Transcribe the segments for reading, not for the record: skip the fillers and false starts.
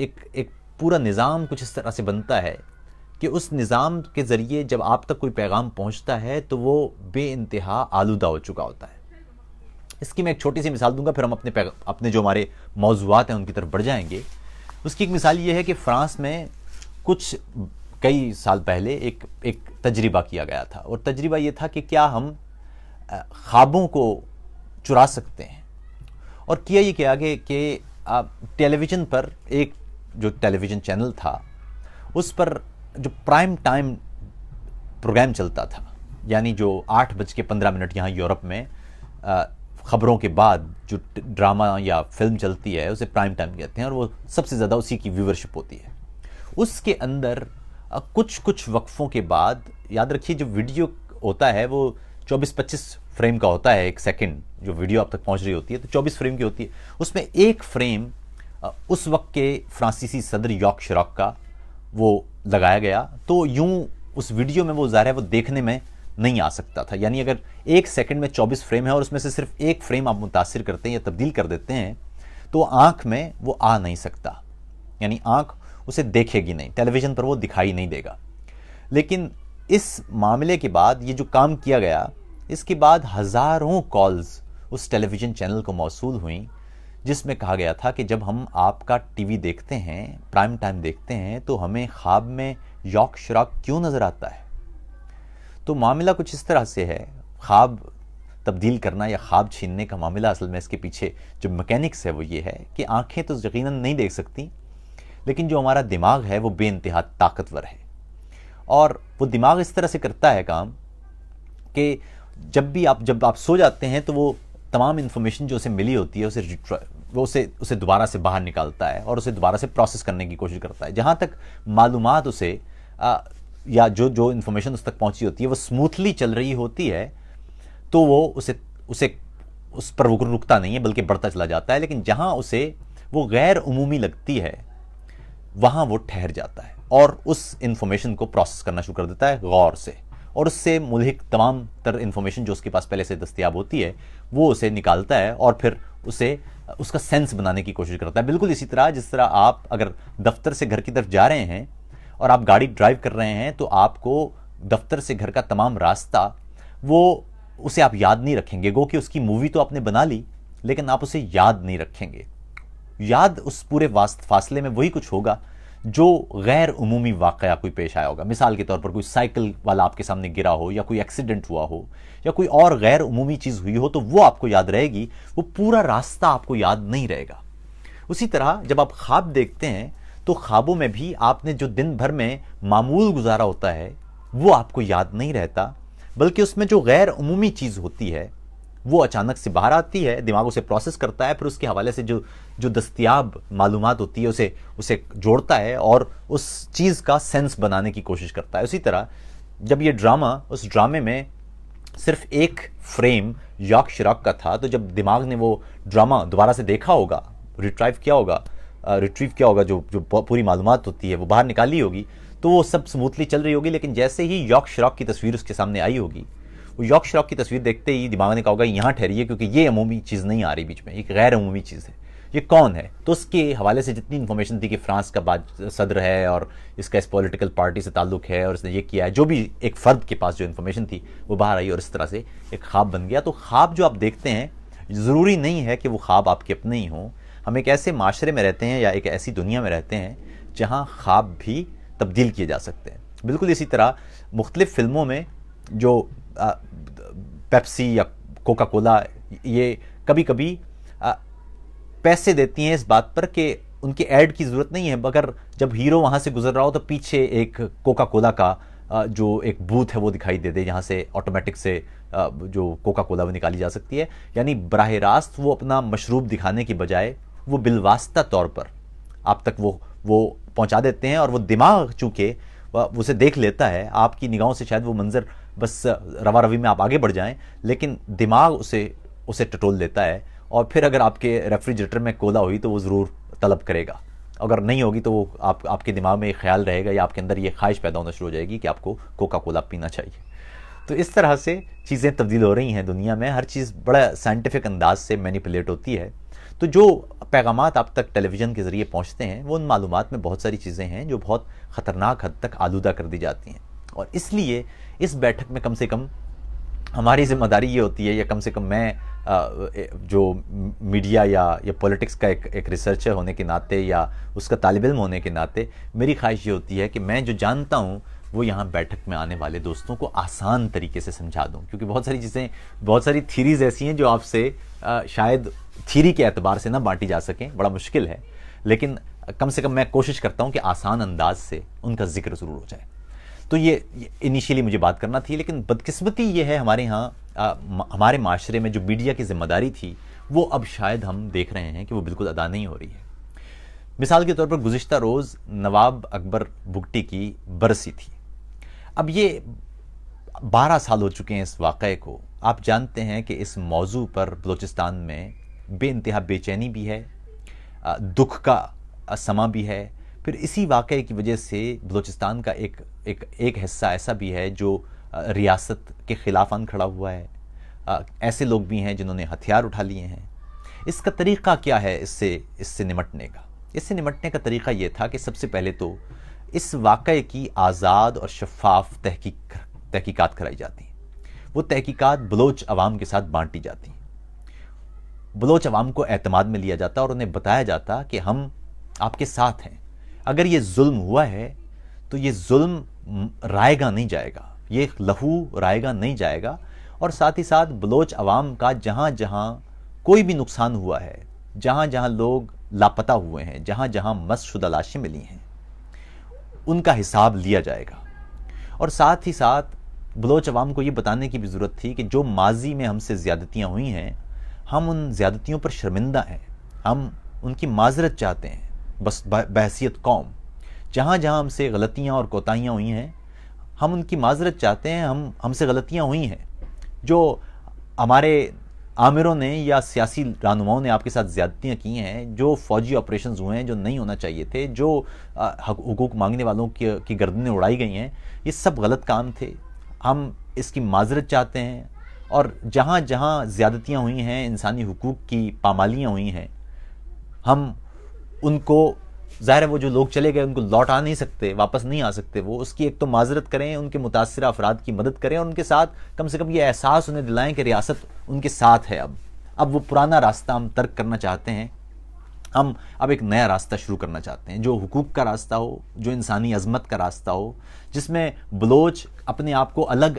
ایک پورا نظام کچھ اس طرح سے بنتا ہے کہ اس نظام کے ذریعے جب آپ تک کوئی پیغام پہنچتا ہے تو وہ بے انتہا آلودہ ہو چکا ہوتا ہے. اس کی میں ایک چھوٹی سی مثال دوں گا، پھر ہم اپنے جو ہمارے موضوعات ہیں ان کی طرف بڑھ جائیں گے. اس کی ایک مثال یہ ہے کہ فرانس میں کئی سال پہلے ایک تجربہ کیا گیا تھا، اور تجربہ یہ تھا کہ کیا ہم خوابوں کو چرا سکتے ہیں. اور کیا یہ کیا کہ ٹیلی ویژن پر ایک جو ٹیلی ویژن چینل تھا اس پر جو پرائم ٹائم پروگرام چلتا تھا، یعنی جو 8:15 یہاں یورپ میں خبروں کے بعد جو ڈرامہ یا فلم چلتی ہے اسے پرائم ٹائم کہتے ہیں، اور وہ سب سے زیادہ اسی کی ویورشپ ہوتی ہے. اس کے اندر کچھ وقفوں کے بعد، یاد رکھیے جو ویڈیو ہوتا ہے وہ 24-25 فریم کا ہوتا ہے، ایک سیکنڈ جو ویڈیو آپ تک پہنچ رہی ہوتی ہے تو 24 فریم کی ہوتی ہے. اس میں ایک فریم اس وقت کے فرانسیسی صدر یاک شیراک کا وہ لگایا گیا، تو یوں اس ویڈیو میں وہ ظاہر ہے وہ دیکھنے میں نہیں آ سکتا تھا. یعنی اگر ایک سیکنڈ میں 24 فریم ہے اور اس میں سے صرف ایک فریم آپ متاثر کرتے ہیں یا تبدیل کر دیتے ہیں تو آنکھ میں وہ آ نہیں سکتا، یعنی آنکھ اسے دیکھے گی نہیں، ٹیلی ویژن پر وہ دکھائی نہیں دے گا. لیکن اس معاملے کے بعد یہ جو کام کیا گیا، اس کے بعد ہزاروں کالز اس ٹیلی ویژن چینل کو موصول ہوئیں جس میں کہا گیا تھا کہ جب ہم آپ کا ٹی وی دیکھتے ہیں، پرائم ٹائم دیکھتے ہیں، تو ہمیں خواب میں یاک شیراک کیوں نظر آتا ہے. تو معاملہ کچھ اس طرح سے ہے، خواب تبدیل کرنا یا خواب چھیننے کا معاملہ اصل میں اس کے پیچھے جو میکینکس ہے وہ یہ ہے کہ آنکھیں تو یقیناً نہیں دیکھ سکتی، لیکن جو ہمارا دماغ ہے وہ بے انتہا طاقتور ہے. اور وہ دماغ اس طرح سے کرتا ہے کام کہ جب آپ سو جاتے ہیں تو وہ تمام انفارمیشن جو اسے ملی ہوتی ہے اسے دوبارہ سے باہر نکالتا ہے اور اسے دوبارہ سے پروسیس کرنے کی کوشش کرتا ہے. جہاں تک معلومات اسے یا جو انفارمیشن اس تک پہنچی ہوتی ہے وہ سموتھلی چل رہی ہوتی ہے تو وہ اس پر رکتا نہیں ہے بلکہ بڑھتا چلا جاتا ہے. لیکن جہاں اسے وہ غیر عمومی لگتی ہے وہاں وہ ٹھہر جاتا ہے اور اس انفارمیشن کو پروسیس کرنا شروع کر دیتا ہے غور سے، اور اس سے ملحق تمام تر انفارمیشن جو اس کے پاس پہلے سے دستیاب ہوتی ہے وہ اسے نکالتا ہے اور پھر اس کا سینس بنانے کی کوشش کرتا ہے. بالکل اسی طرح جس طرح آپ اگر دفتر سے گھر کی طرف جا رہے ہیں اور آپ گاڑی ڈرائیو کر رہے ہیں تو آپ کو دفتر سے گھر کا تمام راستہ اسے آپ یاد نہیں رکھیں گے، گو کہ اس کی مووی تو آپ نے بنا لی لیکن آپ اسے یاد نہیں رکھیں گے. یاد اس پورے فاصلے میں وہی کچھ ہوگا جو غیر عمومی واقعہ کوئی پیش آیا ہوگا. مثال کے طور پر کوئی سائیکل والا آپ کے سامنے گرا ہو، یا کوئی ایکسیڈنٹ ہوا ہو، یا کوئی اور غیر عمومی چیز ہوئی ہو تو وہ آپ کو یاد رہے گی، وہ پورا راستہ آپ کو یاد نہیں رہے گا. اسی طرح جب آپ خواب دیکھتے ہیں تو خوابوں میں بھی آپ نے جو دن بھر میں معمول گزارا ہوتا ہے وہ آپ کو یاد نہیں رہتا، بلکہ اس میں جو غیر عمومی چیز ہوتی ہے وہ اچانک سے باہر آتی ہے، دماغ اسے پروسیس کرتا ہے، پھر اس کے حوالے سے جو دستیاب معلومات ہوتی ہے اسے جوڑتا ہے اور اس چیز کا سینس بنانے کی کوشش کرتا ہے. اسی طرح جب یہ اس ڈرامے میں صرف ایک فریم یاک شیراک کا تھا، تو جب دماغ نے وہ ڈرامہ دوبارہ سے دیکھا ہوگا، ریٹریو کیا ہوگا جو پوری معلومات ہوتی ہے وہ باہر نکالی ہوگی، تو وہ سب سموتھلی چل رہی ہوگی. لیکن جیسے ہی یاک شیراک کی تصویر اس کے سامنے آئی ہوگی، وہ یاک شیراک کی تصویر دیکھتے ہی دماغ نے کہا ہوگا یہاں ٹھہریے کیونکہ یہ عمومی چیز نہیں آ رہی بیچ میں، ایک غیر عمومی چیز ہے، یہ کون ہے. تو اس کے حوالے سے جتنی انفارمیشن تھی کہ فرانس کا صدر ہے اور اس کا اس پولیٹیکل پارٹی سے تعلق ہے اور اس نے یہ کیا ہے، جو بھی ایک فرد کے پاس جو انفارمیشن تھی وہ باہر آئی اور اس طرح سے ایک خواب بن گیا. تو خواب جو آپ دیکھتے ہیں ضروری نہیں ہے کہ وہ خواب آپ کے اپنے ہی ہوں. ہم ایک ایسے معاشرے میں رہتے ہیں یا ایک ایسی دنیا میں رہتے ہیں جہاں خواب بھی تبدیل کیے جا سکتے ہیں. بالکل اسی طرح مختلف فلموں میں جو پیپسی یا کوکا کولا یہ کبھی کبھی پیسے دیتی ہیں اس بات پر کہ ان کے ایڈ کی ضرورت نہیں ہے، مگر جب ہیرو وہاں سے گزر رہا ہو تو پیچھے ایک کوکا کولا کا جو ایک بوتھ ہے وہ دکھائی دے دے، جہاں سے آٹومیٹک سے جو کوکا کولا وہ نکالی جا سکتی ہے. یعنی براہ راست وہ اپنا مشروب دکھانے کی بجائے وہ بالواسطہ طور پر آپ تک وہ پہنچا دیتے ہیں، اور وہ دماغ چونکہ اسے دیکھ لیتا ہے، آپ کی نگاہوں سے شاید وہ منظر بس روا روی میں آپ آگے بڑھ جائیں، لیکن دماغ اسے ٹٹول لیتا ہے. اور پھر اگر آپ کے ریفریجریٹر میں کولا ہوئی تو وہ ضرور طلب کرے گا، اگر نہیں ہوگی تو وہ آپ کے دماغ میں ایک خیال رہے گا یا آپ کے اندر یہ خواہش پیدا ہونا شروع ہو جائے گی کہ آپ کو کوکا کولا پینا چاہیے. تو اس طرح سے چیزیں تبدیل ہو رہی ہیں دنیا میں، ہر چیز بڑا سائنٹیفک انداز سے مینیپولیٹ ہوتی ہے. تو جو پیغامات آپ تک ٹیلی ویژن کے ذریعے پہنچتے ہیں وہ ان معلومات میں بہت ساری چیزیں ہیں جو بہت خطرناک حد تک آلودہ کر دی جاتی ہیں، اور اس لیے اس بیٹھک میں کم سے کم ہماری ذمہ داری یہ ہوتی ہے، یا کم سے کم میں جو میڈیا یا پولیٹکس کا ایک ریسرچر ہونے کے ناطے یا اس کا طالب علم ہونے کے ناطے میری خواہش یہ ہوتی ہے کہ میں جو جانتا ہوں وہ یہاں بیٹھک میں آنے والے دوستوں کو آسان طریقے سے سمجھا دوں، کیونکہ بہت ساری چیزیں، بہت ساری تھیریز ایسی ہیں جو آپ سے شاید تھیری کے اعتبار سے نہ بانٹی جا سکیں، بڑا مشکل ہے، لیکن کم سے کم میں کوشش کرتا ہوں کہ آسان انداز سے ان کا ذکر ضرور ہو جائے۔ تو یہ انیشیلی مجھے بات کرنا تھی، لیکن بدقسمتی یہ ہے ہمارے ہاں ہمارے معاشرے میں جو میڈیا کی ذمہ داری تھی وہ اب شاید ہم دیکھ رہے ہیں کہ وہ بالکل ادا نہیں ہو رہی ہے۔ مثال کے طور پر گزشتہ روز نواب اکبر بگٹی کی برسی تھی۔ اب یہ 12 سال ہو چکے ہیں اس واقعے کو۔ آپ جانتے ہیں کہ اس موضوع پر بلوچستان میں بے انتہا بے چینی بھی ہے، دکھ کا سما بھی ہے، پھر اسی واقعے کی وجہ سے بلوچستان کا ایک حصہ ایسا بھی ہے جو ریاست کے خلاف ان کھڑا ہوا ہے، ایسے لوگ بھی ہیں جنہوں نے ہتھیار اٹھا لیے ہیں۔ اس کا طریقہ کیا ہے اس سے نمٹنے کا؟ اس سے نمٹنے کا طریقہ یہ تھا کہ سب سے پہلے تو اس واقعے کی آزاد اور شفاف تحقیقات کرائی جاتی ہیں۔ وہ تحقیقات بلوچ عوام کے ساتھ بانٹی جاتی ہیں، بلوچ عوام کو اعتماد میں لیا جاتا اور انہیں بتایا جاتا کہ ہم آپ کے ساتھ ہیں، اگر یہ ظلم ہوا ہے تو یہ ظلم رائے گا نہیں جائے گا، یہ لہو رائے گا نہیں جائے گا، اور ساتھ ہی ساتھ بلوچ عوام کا جہاں جہاں کوئی بھی نقصان ہوا ہے، جہاں جہاں لوگ لاپتہ ہوئے ہیں، جہاں جہاں مس شدہ لاشیں ملی ہیں، ان کا حساب لیا جائے گا۔ اور ساتھ ہی ساتھ بلوچ عوام کو یہ بتانے کی بھی ضرورت تھی کہ جو ماضی میں ہم سے زیادتیاں ہوئی ہیں، ہم ان زیادتیوں پر شرمندہ ہیں، ہم ان کی معذرت چاہتے ہیں، بس بحیثیت قوم جہاں جہاں ہم سے غلطیاں اور کوتاہیاں ہوئی ہیں ہم ان کی معذرت چاہتے ہیں، ہم سے غلطیاں ہوئی ہیں، جو ہمارے آمروں نے یا سیاسی رہنماؤں نے آپ کے ساتھ زیادتیاں کی ہیں، جو فوجی آپریشنز ہوئے ہیں جو نہیں ہونا چاہیے تھے، جو حقوق مانگنے والوں کی گردنیں اڑائی گئی ہیں، یہ سب غلط کام تھے، ہم اس کی معذرت چاہتے ہیں، اور جہاں جہاں زیادتیاں ہوئی ہیں، انسانی حقوق کی پامالیاں ہوئی ہیں، ہم ان کو، ظاہر ہے وہ جو لوگ چلے گئے ان کو لوٹ آ نہیں سکتے، واپس نہیں آ سکتے، وہ اس کی ایک تو معذرت کریں، ان کے متاثرہ افراد کی مدد کریں، اور ان کے ساتھ کم سے کم یہ احساس انہیں دلائیں کہ ریاست ان کے ساتھ ہے۔ اب وہ پرانا راستہ ہم ترک کرنا چاہتے ہیں، ہم اب ایک نیا راستہ شروع کرنا چاہتے ہیں، جو حقوق کا راستہ ہو، جو انسانی عظمت کا راستہ ہو، جس میں بلوچ اپنے آپ کو الگ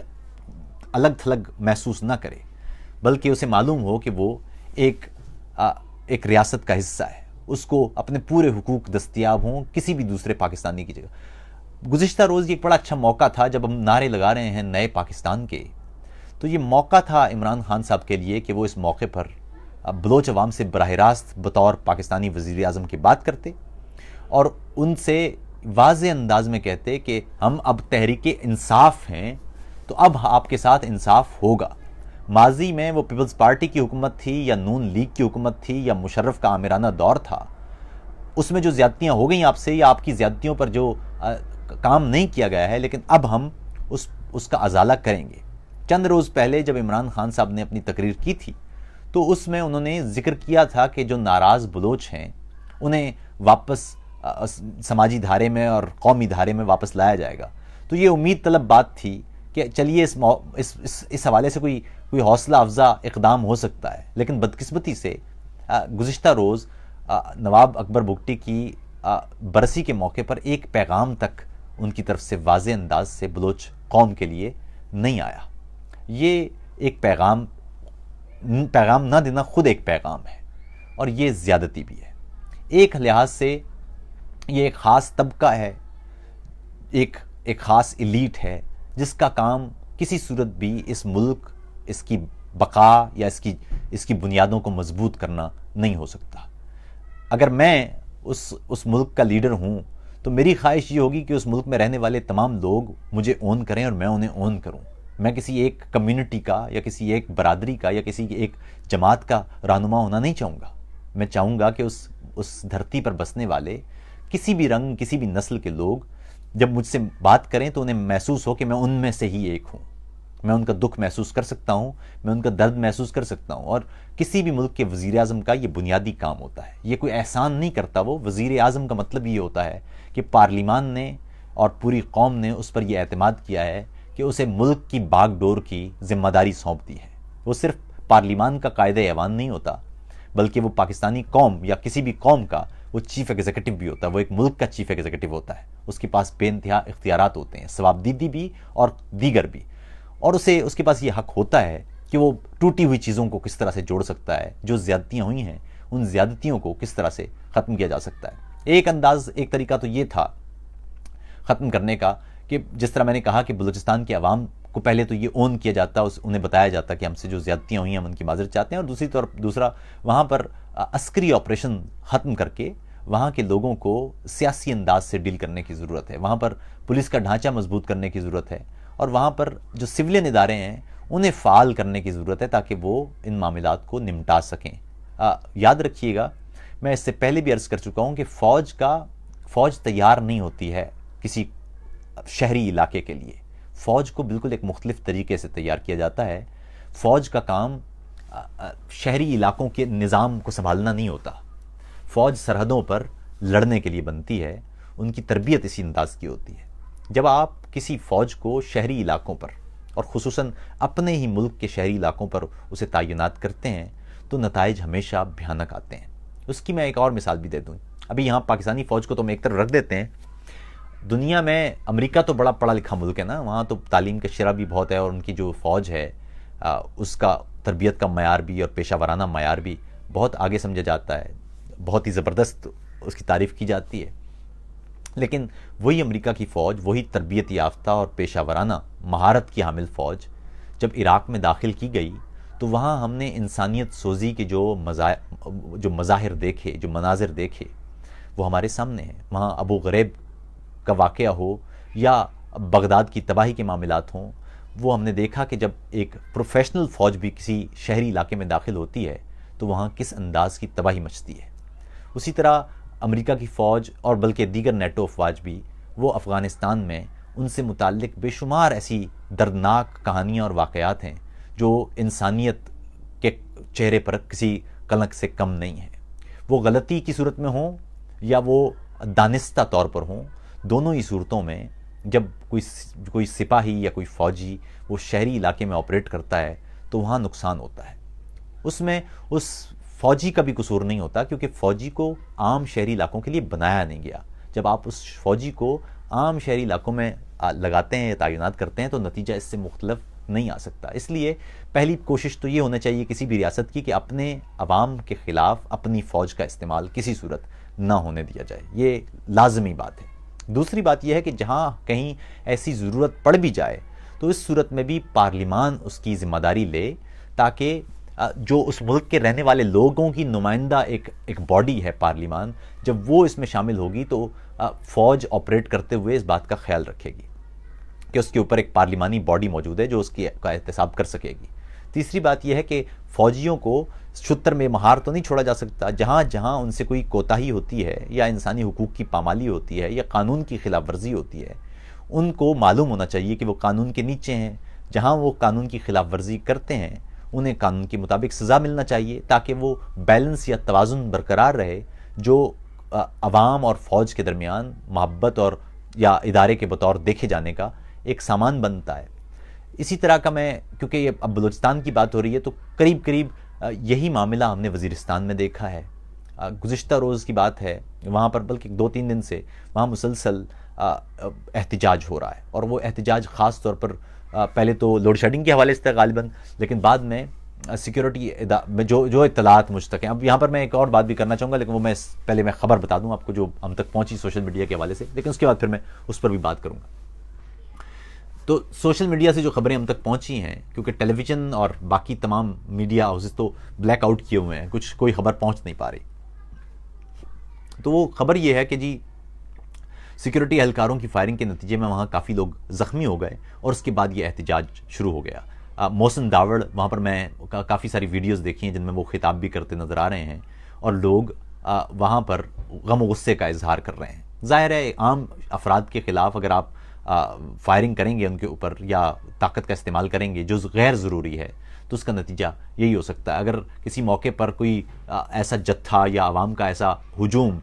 تھلگ محسوس نہ کرے، بلکہ اسے معلوم ہو کہ وہ ایک ریاست کا حصہ ہے، اس کو اپنے پورے حقوق دستیاب ہوں کسی بھی دوسرے پاکستانی کی جگہ۔ گزشتہ روز یہ ایک بڑا اچھا موقع تھا جب ہم نعرے لگا رہے ہیں نئے پاکستان کے، تو یہ موقع تھا عمران خان صاحب کے لیے کہ وہ اس موقع پر بلوچ عوام سے براہ راست بطور پاکستانی وزیر اعظم کی بات کرتے اور ان سے واضح انداز میں کہتے کہ ہم اب تحریک انصاف ہیں، تو اب آپ کے ساتھ انصاف ہوگا۔ ماضی میں وہ پیپلز پارٹی کی حکومت تھی یا نون لیگ کی حکومت تھی یا مشرف کا آمرانہ دور تھا، اس میں جو زیادتیاں ہو گئیں آپ سے یا آپ کی زیادتیوں پر جو کام نہیں کیا گیا ہے، لیکن اب ہم اس کا ازالہ کریں گے۔ چند روز پہلے جب عمران خان صاحب نے اپنی تقریر کی تھی تو اس میں انہوں نے ذکر کیا تھا کہ جو ناراض بلوچ ہیں انہیں واپس سماجی دھارے میں اور قومی دھارے میں واپس لایا جائے گا۔ تو یہ امید طلب بات تھی کہ چلیے اس حوالے سے کوئی حوصلہ افزا اقدام ہو سکتا ہے، لیکن بدقسمتی سے گزشتہ روز نواب اکبر بگٹی کی برسی کے موقع پر ایک پیغام تک ان کی طرف سے واضح انداز سے بلوچ قوم کے لیے نہیں آیا۔ یہ ایک پیغام نہ دینا خود ایک پیغام ہے، اور یہ زیادتی بھی ہے۔ ایک لحاظ سے یہ ایک خاص طبقہ ہے، ایک خاص ایلیٹ ہے جس کا کام کسی صورت بھی اس ملک، اس کی بقا یا اس کی بنیادوں کو مضبوط کرنا نہیں ہو سکتا۔ اگر میں اس ملک کا لیڈر ہوں تو میری خواہش یہ ہوگی کہ اس ملک میں رہنے والے تمام لوگ مجھے اون کریں اور میں انہیں اون کروں۔ میں کسی ایک کمیونٹی کا یا کسی ایک برادری کا یا کسی ایک جماعت کا رہنما ہونا نہیں چاہوں گا۔ میں چاہوں گا کہ اس دھرتی پر بسنے والے کسی بھی رنگ، کسی بھی نسل کے لوگ جب مجھ سے بات کریں تو انہیں محسوس ہو کہ میں ان میں سے ہی ایک ہوں، میں ان کا دکھ محسوس کر سکتا ہوں، میں ان کا درد محسوس کر سکتا ہوں، اور کسی بھی ملک کے وزیر اعظم کا یہ بنیادی کام ہوتا ہے. یہ کوئی احسان نہیں کرتا وہ. وزیر اعظم کا مطلب یہ ہوتا ہے کہ پارلیمان نے اور پوری قوم نے اس پر یہ اعتماد کیا ہے کہ اسے ملک کی باغ ڈور کی ذمہ داری سونپ دی ہے. وہ صرف پارلیمان کا قائد ایوان نہیں ہوتا، بلکہ وہ پاکستانی قوم یا کسی بھی قوم کا وہ چیف ایگزیکٹو بھی ہوتا ہے. وہ ایک ملک کا چیف ایگزیکٹو ہوتا ہے. اس کے پاس بے انتہا اختیارات ہوتے ہیں، ثوابدیدی بھی اور دیگر بھی. اور اس کے پاس یہ حق ہوتا ہے کہ وہ ٹوٹی ہوئی چیزوں کو کس طرح سے جوڑ سکتا ہے. جو زیادتیاں ہوئی ہیں ان زیادتیوں کو کس طرح سے ختم کیا جا سکتا ہے. ایک طریقہ تو یہ تھا ختم کرنے کا کہ جس طرح میں نے کہا کہ بلوچستان کے عوام کو پہلے تو یہ اون کیا جاتا، انہیں بتایا جاتا کہ ہم سے جو زیادتیاں ہوئی ہیں ہم ان کی معذرت چاہتے ہیں، اور دوسرا وہاں پر عسکری آپریشن ختم کر کے وہاں کے لوگوں کو سیاسی انداز سے ڈیل کرنے کی ضرورت ہے. وہاں پر پولیس کا ڈھانچہ مضبوط کرنے کی ضرورت ہے، اور وہاں پر جو سولین ادارے ہیں انہیں فعال کرنے کی ضرورت ہے تاکہ وہ ان معاملات کو نمٹا سکیں. یاد رکھیے گا، میں اس سے پہلے بھی عرض کر چکا ہوں کہ فوج تیار نہیں ہوتی ہے کسی شہری علاقے کے لیے. فوج کو بالکل ایک مختلف طریقے سے تیار کیا جاتا ہے. فوج کا کام شہری علاقوں کے نظام کو سنبھالنا نہیں ہوتا. فوج سرحدوں پر لڑنے کے لیے بنتی ہے. ان کی تربیت اسی انداز کی ہوتی ہے. جب آپ کسی فوج کو شہری علاقوں پر اور خصوصاً اپنے ہی ملک کے شہری علاقوں پر اسے تعینات کرتے ہیں تو نتائج ہمیشہ بھیانک آتے ہیں. اس کی میں ایک اور مثال بھی دے دوں. ابھی یہاں پاکستانی فوج کو تو ہم ایک طرف رکھ دیتے ہیں. دنیا میں امریکہ تو بڑا پڑھا لکھا ملک ہے نا، وہاں تو تعلیم کا شرح بھی بہت ہے، اور ان کی جو فوج ہے اس کا تربیت کا معیار بھی اور پیشہ ورانہ معیار بھی بہت آگے سمجھا جاتا ہے. بہت ہی زبردست اس کی تعریف کی جاتی ہے. لیکن وہی امریکہ کی فوج، وہی تربیت یافتہ اور پیشہ ورانہ مہارت کی حامل فوج جب عراق میں داخل کی گئی تو وہاں ہم نے انسانیت سوزی کے جو مظاہر دیکھے، جو مناظر دیکھے، وہ ہمارے سامنے ہیں. وہاں ابو غریب کا واقعہ ہو یا بغداد کی تباہی کے معاملات ہوں، وہ ہم نے دیکھا کہ جب ایک پروفیشنل فوج بھی کسی شہری علاقے میں داخل ہوتی ہے تو وہاں کس انداز کی تباہی مچتی ہے. اسی طرح امریکہ کی فوج اور بلکہ دیگر نیٹو افواج بھی وہ افغانستان میں ان سے متعلق بے شمار ایسی دردناک کہانیاں اور واقعات ہیں جو انسانیت کے چہرے پر کسی کلنک سے کم نہیں ہیں. وہ غلطی کی صورت میں ہوں یا وہ دانستہ طور پر ہوں، دونوں ہی صورتوں میں جب کوئی سپاہی یا کوئی فوجی وہ شہری علاقے میں آپریٹ کرتا ہے تو وہاں نقصان ہوتا ہے. اس میں اس فوجی کا بھی قصور نہیں ہوتا، کیونکہ فوجی کو عام شہری علاقوں کے لیے بنایا نہیں گیا. جب آپ اس فوجی کو عام شہری علاقوں میں لگاتے ہیں یا تعینات کرتے ہیں تو نتیجہ اس سے مختلف نہیں آ سکتا. اس لیے پہلی کوشش تو یہ ہونا چاہیے کسی بھی ریاست کی کہ اپنے عوام کے خلاف اپنی فوج کا استعمال کسی صورت نہ ہونے دیا جائے. یہ لازمی بات ہے. دوسری بات یہ ہے کہ جہاں کہیں ایسی ضرورت پڑ بھی جائے تو اس صورت میں بھی پارلیمان اس کی ذمہ داری لے، تاکہ جو اس ملک کے رہنے والے لوگوں کی نمائندہ ایک باڈی ہے پارلیمان، جب وہ اس میں شامل ہوگی تو فوج آپریٹ کرتے ہوئے اس بات کا خیال رکھے گی کہ اس کے اوپر ایک پارلیمانی باڈی موجود ہے جو اس کا احتساب کر سکے گی. تیسری بات یہ ہے کہ فوجیوں کو شتر میں مہار تو نہیں چھوڑا جا سکتا. جہاں جہاں ان سے کوئی کوتاہی ہوتی ہے یا انسانی حقوق کی پامالی ہوتی ہے یا قانون کی خلاف ورزی ہوتی ہے، ان کو معلوم ہونا چاہیے کہ وہ قانون کے نیچے ہیں. جہاں وہ قانون کی خلاف ورزی کرتے ہیں انہیں قانون کے مطابق سزا ملنا چاہیے، تاکہ وہ بیلنس یا توازن برقرار رہے جو عوام اور فوج کے درمیان محبت اور یا ادارے کے بطور دیکھے جانے کا ایک سامان بنتا ہے. اسی طرح کا کیونکہ یہ اب بلوچستان کی بات ہو رہی ہے تو قریب یہی معاملہ ہم نے وزیرستان میں دیکھا ہے. گزشتہ روز کی بات ہے، وہاں پر بلکہ 2-3 دن سے وہاں مسلسل احتجاج ہو رہا ہے، اور وہ احتجاج خاص طور پر پہلے تو لوڈ شیڈنگ کے حوالے سے تھا غالباً، لیکن بعد میں سیکیورٹی میں جو اطلاعات مجھ تک ہیں. اب یہاں پر میں ایک اور بات بھی کرنا چاہوں گا، لیکن وہ پہلے میں خبر بتا دوں آپ کو جو ہم تک پہنچی سوشل میڈیا کے حوالے سے، لیکن اس کے بعد پھر میں اس پر بھی بات کروں گا. تو سوشل میڈیا سے جو خبریں ہم تک پہنچی ہیں، کیونکہ ٹیلی ویژن اور باقی تمام میڈیا ہاؤسز تو بلیک آؤٹ کیے ہوئے ہیں، کوئی خبر پہنچ نہیں پا رہی. تو وہ خبر یہ ہے کہ جی سیکیورٹی اہلکاروں کی فائرنگ کے نتیجے میں وہاں کافی لوگ زخمی ہو گئے، اور اس کے بعد یہ احتجاج شروع ہو گیا. محسن داوڑ وہاں پر میں کافی ساری ویڈیوز دیکھی ہیں جن میں وہ خطاب بھی کرتے نظر آ رہے ہیں، اور لوگ وہاں پر غم و غصے کا اظہار کر رہے ہیں. ظاہر ہے عام افراد کے خلاف اگر آپ فائرنگ کریں گے ان کے اوپر یا طاقت کا استعمال کریں گے جو غیر ضروری ہے تو اس کا نتیجہ یہی ہو سکتا ہے. اگر کسی موقع پر کوئی ایسا جتھا یا عوام کا ایسا ہجوم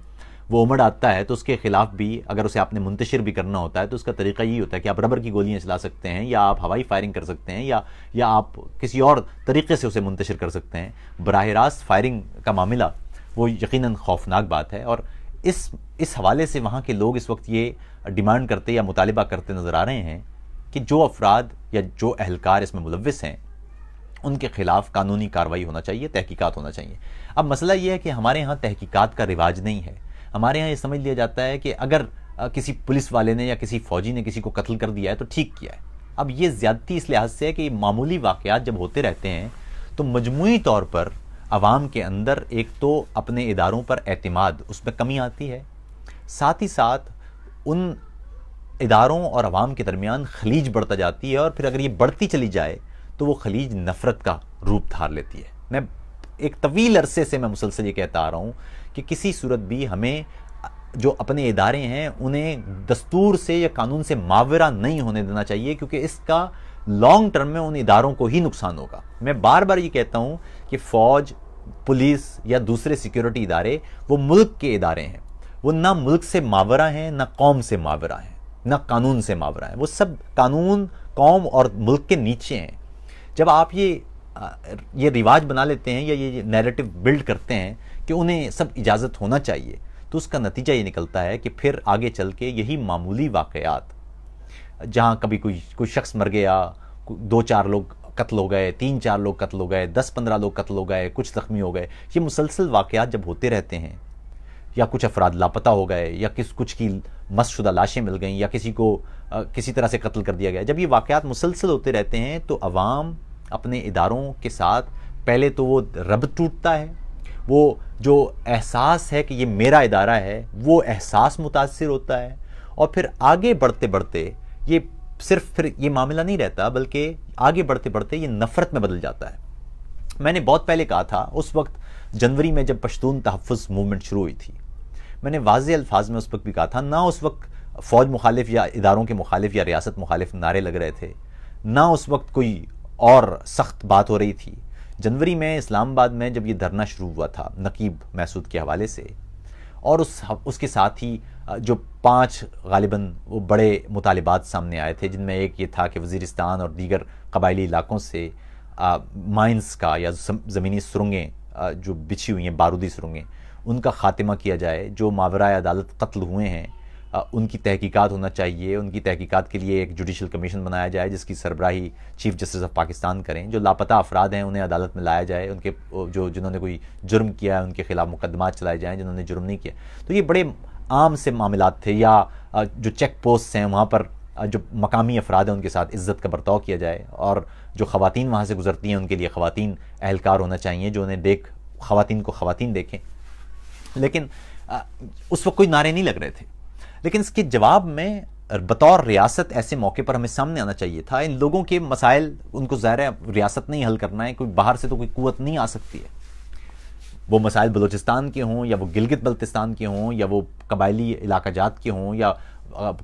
وہ امڑ آتا ہے تو اس کے خلاف بھی اگر اسے آپ نے منتشر بھی کرنا ہوتا ہے تو اس کا طریقہ یہی ہوتا ہے کہ آپ ربر کی گولیاں چلا سکتے ہیں یا آپ ہوائی فائرنگ کر سکتے ہیں یا آپ کسی اور طریقے سے اسے منتشر کر سکتے ہیں. براہ راست فائرنگ کا معاملہ وہ یقیناً خوفناک بات ہے اور اس حوالے سے وہاں کے لوگ اس وقت یہ ڈیمانڈ کرتے یا مطالبہ کرتے نظر آ رہے ہیں کہ جو افراد یا جو اہلکار اس میں ملوث ہیں ان کے خلاف قانونی کارروائی ہونا چاہیے, تحقیقات ہونا چاہیے. اب مسئلہ یہ ہے کہ ہمارے ہاں تحقیقات کا رواج نہیں ہے. ہمارے ہاں یہ سمجھ لیا جاتا ہے کہ اگر کسی پولیس والے نے یا کسی فوجی نے کسی کو قتل کر دیا ہے تو ٹھیک کیا ہے. اب یہ زیادتی اس لحاظ سے ہے کہ معمولی واقعات جب ہوتے رہتے ہیں تو مجموعی طور پر عوام کے اندر ایک تو اپنے اداروں پر اعتماد اس میں کمی آتی ہے, ساتھ ہی ساتھ ان اداروں اور عوام کے درمیان خلیج بڑھتا جاتی ہے اور پھر اگر یہ بڑھتی چلی جائے تو وہ خلیج نفرت کا روپ دھار لیتی ہے. میں ایک طویل عرصے سے میں مسلسل یہ کہتا آ رہا ہوں کہ کسی صورت بھی ہمیں جو اپنے ادارے ہیں انہیں دستور سے یا قانون سے ماورا نہیں ہونے دینا چاہیے کیونکہ اس کا لانگ ٹرم میں ان اداروں کو ہی نقصان ہوگا. میں بار بار یہ کہتا ہوں کہ فوج, پولیس یا دوسرے سیکیورٹی ادارے وہ ملک کے ادارے ہیں, وہ نہ ملک سے ماورا ہیں نہ قوم سے ماورا ہیں نہ قانون سے ماورا ہیں, وہ سب قانون, قوم اور ملک کے نیچے ہیں. جب آپ یہ رواج بنا لیتے ہیں یا یہ نیریٹو بلڈ کرتے ہیں کہ انہیں سب اجازت ہونا چاہیے تو اس کا نتیجہ یہ نکلتا ہے کہ پھر آگے چل کے یہی معمولی واقعات جہاں کبھی کوئی شخص مر گیا, 2-4 لوگ قتل ہو گئے, 3-4 لوگ قتل ہو گئے, 10-15 لوگ قتل ہو گئے, کچھ زخمی ہو گئے, یہ مسلسل واقعات جب ہوتے رہتے ہیں یا کچھ افراد لاپتہ ہو گئے یا کچھ کی مس شدہ لاشیں مل گئیں یا کسی کو کسی طرح سے قتل کر دیا گیا, جب یہ واقعات مسلسل ہوتے رہتے ہیں تو عوام اپنے اداروں کے ساتھ پہلے تو وہ ربط ٹوٹتا ہے, وہ جو احساس ہے کہ یہ میرا ادارہ ہے وہ احساس متاثر ہوتا ہے اور پھر آگے بڑھتے بڑھتے یہ صرف پھر یہ معاملہ نہیں رہتا بلکہ آگے بڑھتے بڑھتے یہ نفرت میں بدل جاتا ہے. میں نے بہت پہلے کہا تھا, اس وقت جنوری میں جب پشتون تحفظ موومنٹ شروع ہوئی تھی, میں نے واضح الفاظ میں اس وقت بھی کہا تھا, نہ اس وقت فوج مخالف یا اداروں کے مخالف یا ریاست مخالف نعرے لگ رہے تھے, نہ اس وقت کوئی اور سخت بات ہو رہی تھی. جنوری میں اسلام آباد میں جب یہ دھرنا شروع ہوا تھا نقیب محسود کے حوالے سے اور اس کے ساتھ ہی جو 5 غالباً وہ بڑے مطالبات سامنے آئے تھے جن میں ایک یہ تھا کہ وزیرستان اور دیگر قبائلی علاقوں سے مائنز کا یا زمینی سرنگیں جو بچھی ہوئی ہیں, بارودی سرنگیں, ان کا خاتمہ کیا جائے. جو ماورائے عدالت قتل ہوئے ہیں ان کی تحقیقات ہونا چاہیے, ان کی تحقیقات کے لیے ایک جوڈیشل کمیشن بنایا جائے جس کی سربراہی چیف جسٹس آف پاکستان کریں. جو لاپتہ افراد ہیں انہیں عدالت میں لایا جائے, ان کے جنہوں نے کوئی جرم کیا ہے ان کے خلاف مقدمات چلائے جائیں جنہوں نے جرم نہیں کیا. تو یہ بڑے عام سے معاملات تھے. یا جو چیک پوسٹ ہیں وہاں پر جو مقامی افراد ہیں ان کے ساتھ عزت کا برتاؤ کیا جائے اور جو خواتین وہاں سے گزرتی ہیں ان کے لیے خواتین اہلکار ہونا چاہیے جو انہیں خواتین کو خواتین دیکھیں. لیکن اس وقت کوئی نعرے نہیں لگ رہے تھے. لیکن اس کے جواب میں بطور ریاست ایسے موقع پر ہمیں سامنے آنا چاہیے تھا. ان لوگوں کے مسائل ان کو ظاہر ہے ریاست نہیں حل کرنا ہے, کوئی باہر سے تو کوئی قوت نہیں آ سکتی ہے. وہ مسائل بلوچستان کے ہوں یا وہ گلگت بلتستان کے ہوں یا وہ قبائلی علاقہ جات کے ہوں یا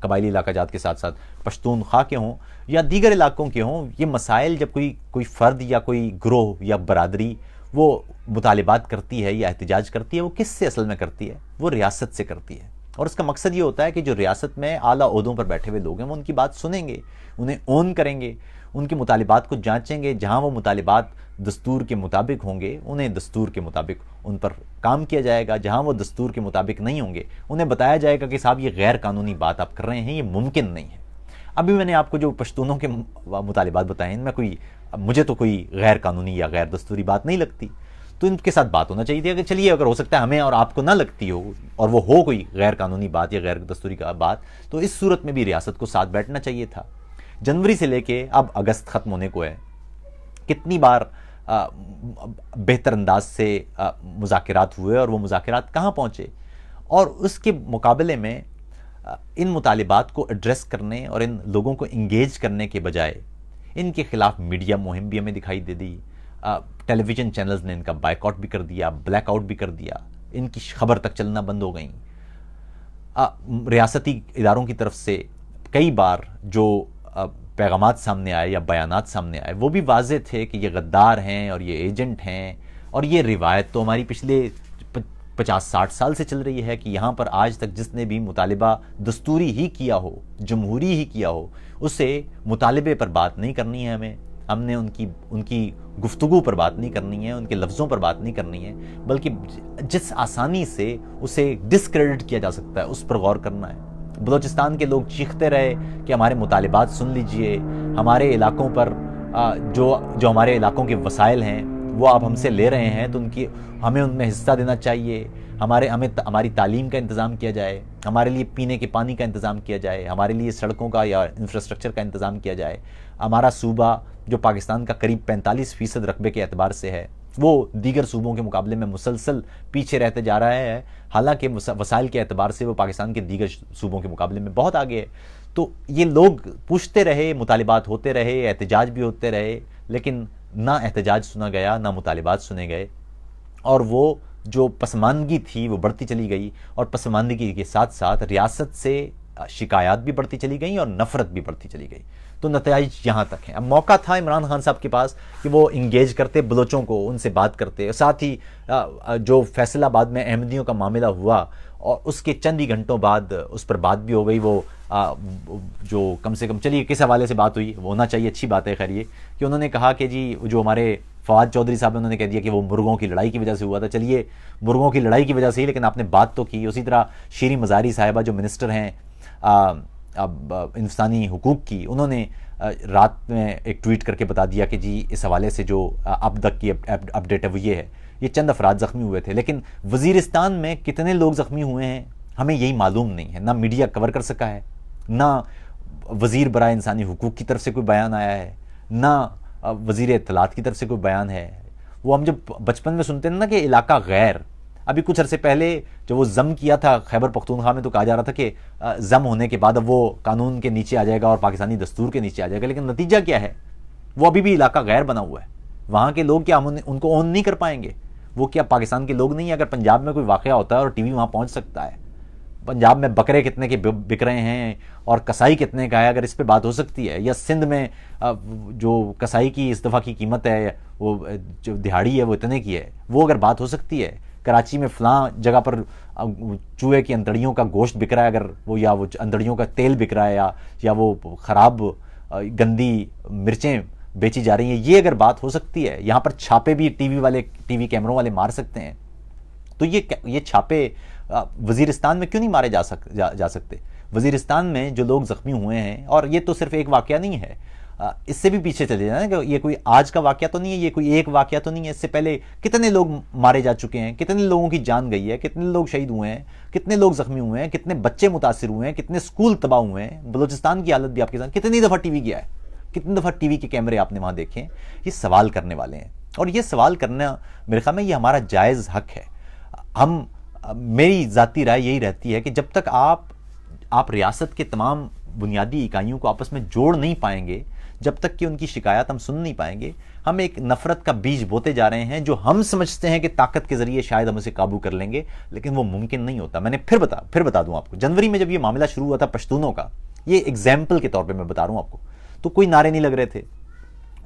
قبائلی علاقہ جات کے ساتھ ساتھ پشتونخوا کے ہوں یا دیگر علاقوں کے ہوں. یہ مسائل جب کوئی فرد یا کوئی گروہ یا برادری وہ مطالبات کرتی ہے یا احتجاج کرتی ہے, وہ کس سے اصل میں کرتی ہے؟ وہ ریاست سے کرتی ہے. اور اس کا مقصد یہ ہوتا ہے کہ جو ریاست میں اعلیٰ عہدوں پر بیٹھے ہوئے لوگ ہیں وہ ان کی بات سنیں گے, انہیں اون کریں گے, ان کے مطالبات کو جانچیں گے. جہاں وہ مطالبات دستور کے مطابق ہوں گے انہیں دستور کے مطابق ان پر کام کیا جائے گا. جہاں وہ دستور کے مطابق نہیں ہوں گے انہیں بتایا جائے گا کہ صاحب یہ غیر قانونی بات آپ کر رہے ہیں, یہ ممکن نہیں ہے. ابھی میں نے آپ کو جو پشتونوں کے مطالبات بتائے ان میں مجھے تو کوئی غیر قانونی یا غیر دستوری بات نہیں لگتی. تو ان کے ساتھ بات ہونا چاہیے تھی کہ چلیے اگر ہو سکتا ہے ہمیں اور آپ کو نہ لگتی ہو اور وہ ہو کوئی غیر قانونی بات یا غیر دستوری کا بات, تو اس صورت میں بھی ریاست کو ساتھ بیٹھنا چاہیے تھا. جنوری سے لے کے اب اگست ختم ہونے کو ہے, کتنی بار بہتر انداز سے مذاکرات ہوئے اور وہ مذاکرات کہاں پہنچے. اور اس کے مقابلے میں ان مطالبات کو ایڈریس کرنے اور ان لوگوں کو انگیج کرنے کے بجائے ان کے خلاف میڈیا مہم بھی ہمیں دکھائی دے دی. ٹیلی ویژن چینلز نے ان کا بائیک آؤٹ بھی کر دیا, بلیک آؤٹ بھی کر دیا, ان کی خبر تک چلنا بند ہو گئیں. ریاستی اداروں کی طرف سے کئی بار جو پیغامات سامنے آئے یا بیانات سامنے آئے وہ بھی واضح تھے کہ یہ غدار ہیں اور یہ ایجنٹ ہیں، اور یہ روایت تو ہماری پچھلے 50-60 سال سے چل رہی ہے کہ یہاں پر آج تک جس نے بھی مطالبہ دستوری ہی کیا ہو، جمہوری ہی کیا ہو، اسے مطالبے پر بات نہیں کرنی ہے ہم نے ان کی گفتگو پر بات نہیں کرنی ہے، ان کے لفظوں پر بات نہیں کرنی ہے، بلکہ جس آسانی سے اسے ڈسکریڈٹ کیا جا سکتا ہے اس پر غور کرنا ہے۔ بلوچستان کے لوگ چیختے رہے کہ ہمارے مطالبات سن لیجئے، ہمارے علاقوں پر جو ہمارے علاقوں کے وسائل ہیں وہ آپ ہم سے لے رہے ہیں تو ہمیں ان میں حصہ دینا چاہیے، ہماری تعلیم کا انتظام کیا جائے، ہمارے لیے پینے کے پانی کا انتظام کیا جائے، ہمارے لیے سڑکوں کا یا انفراسٹرکچر کا انتظام کیا جائے۔ ہمارا صوبہ جو پاکستان کا قریب 45% رقبے کے اعتبار سے ہے وہ دیگر صوبوں کے مقابلے میں مسلسل پیچھے رہتے جا رہا ہے، حالانکہ وسائل کے اعتبار سے وہ پاکستان کے دیگر صوبوں کے مقابلے میں بہت آگے ہے۔ تو یہ لوگ پوچھتے رہے، مطالبات ہوتے رہے، احتجاج بھی ہوتے رہے، لیکن نہ احتجاج سنا گیا، نہ مطالبات سنے گئے، اور وہ جو پسماندگی تھی وہ بڑھتی چلی گئی، اور پسماندگی کے ساتھ ساتھ ریاست سے شکایات بھی بڑھتی چلی گئیں اور نفرت بھی بڑھتی چلی گئی۔ تو نتائج یہاں تک ہیں۔ اب موقع تھا عمران خان صاحب کے پاس کہ وہ انگیج کرتے بلوچوں کو، ان سے بات کرتے، ساتھ ہی جو فیصل آباد میں احمدیوں کا معاملہ ہوا اور اس کے چند ہی گھنٹوں بعد اس پر بات بھی ہو گئی، وہ جو کم سے کم چلیے کس حوالے سے بات ہوئی وہ ہونا چاہیے، اچھی بات ہے خیر یہ کہ انہوں نے کہا کہ جی جو ہمارے فواد چودھری صاحب انہوں نے کہہ دیا کہ وہ مرغوں کی لڑائی کی وجہ سے ہوا تھا۔ چلیے مرغوں کی لڑائی کی وجہ سے ہی، لیکن آپ نے بات تو کی۔ اسی طرح شیریں مزاری صاحبہ جو منسٹر ہیں انسانی حقوق کی، انہوں نے رات میں ایک ٹویٹ کر کے بتا دیا کہ جی اس حوالے سے جو اب تک کی اپڈیٹ ہے وہ یہ ہے، یہ چند افراد زخمی ہوئے تھے، لیکن وزیرستان میں کتنے لوگ زخمی ہوئے ہیں ہمیں یہی معلوم نہیں ہے، نہ میڈیا کور کر سکا ہے، نہ وزیر برائے انسانی حقوق کی طرف سے کوئی بیان آیا ہے، نہ وزیر اطلاعات کی طرف سے کوئی بیان ہے۔ وہ ہم جب بچپن میں سنتے ہیں نا کہ علاقہ غیر، ابھی کچھ عرصے پہلے جب وہ ضم کیا تھا خیبر پختونخوا میں تو کہا جا رہا تھا کہ ضم ہونے کے بعد اب وہ قانون کے نیچے آ جائے گا اور پاکستانی دستور کے نیچے آ جائے گا، لیکن نتیجہ کیا ہے؟ وہ ابھی بھی علاقہ غیر بنا ہوا ہے۔ وہاں کے لوگ کیا ان کو اون نہیں کر پائیں گے؟ وہ کیا پاکستان کے لوگ نہیں ہیں؟ اگر پنجاب میں کوئی واقعہ ہوتا ہے اور ٹی وی وہاں پہنچ سکتا ہے، پنجاب میں بکرے کتنے کے بک رہے ہیں اور کسائی کتنے کا ہے، اگر اس پہ بات ہو سکتی ہے، یا سندھ میں جو کسائی کی اس دفعہ کی قیمت ہے، وہ جو دہاڑی ہے وہ اتنے کی ہے، وہ اگر بات ہو سکتی ہے، کراچی میں فلاں جگہ پر چوہے کی انتڑیوں کا گوشت بک رہا ہے، اگر وہ یا وہ انتڑیوں کا تیل بک رہا ہے یا وہ خراب گندی مرچیں بیچی جا رہی ہیں، یہ اگر بات ہو سکتی ہے، یہاں پر چھاپے بھی ٹی وی کیمروں والے مار سکتے ہیں، تو یہ چھاپے وزیرستان میں کیوں نہیں مارے جا سکتے؟ وزیرستان میں جو لوگ زخمی ہوئے ہیں، اور یہ تو صرف ایک واقعہ نہیں ہے، اس سے بھی پیچھے چلے جائیں کہ یہ کوئی آج کا واقعہ تو نہیں ہے، یہ کوئی ایک واقعہ تو نہیں ہے، اس سے پہلے کتنے لوگ مارے جا چکے ہیں، کتنے لوگوں کی جان گئی ہے، کتنے لوگ شہید ہوئے ہیں، کتنے لوگ زخمی ہوئے ہیں، کتنے بچے متاثر ہوئے ہیں، کتنے سکول تباہ ہوئے ہیں۔ بلوچستان کی حالت بھی آپ کے ساتھ کتنی دفعہ ٹی وی گیا ہے، کتنی دفعہ ٹی وی کے کیمرے آپ نے وہاں دیکھے ہیں۔ یہ سوال کرنے والے ہیں، اور یہ سوال کرنا میرے خیال میں یہ ہمارا جائز حق ہے۔ میری ذاتی رائے یہی رہتی ہے کہ جب تک آپ ریاست کے تمام بنیادی اکائیوں کو آپس میں جوڑ نہیں پائیں گے، جب تک کہ ان کی شکایات ہم سن نہیں پائیں گے، ہم ایک نفرت کا بیج بوتے جا رہے ہیں جو ہم سمجھتے ہیں کہ طاقت کے ذریعے شاید ہم اسے قابو کر لیں گے، لیکن وہ ممکن نہیں ہوتا۔ میں نے پھر بتا دوں آپ کو، جنوری میں جب یہ معاملہ شروع ہوا تھا پشتونوں کا، یہ ایگزامپل کے طور پہ میں بتا رہا ہوں آپ کو، تو کوئی نعرے نہیں لگ رہے تھے۔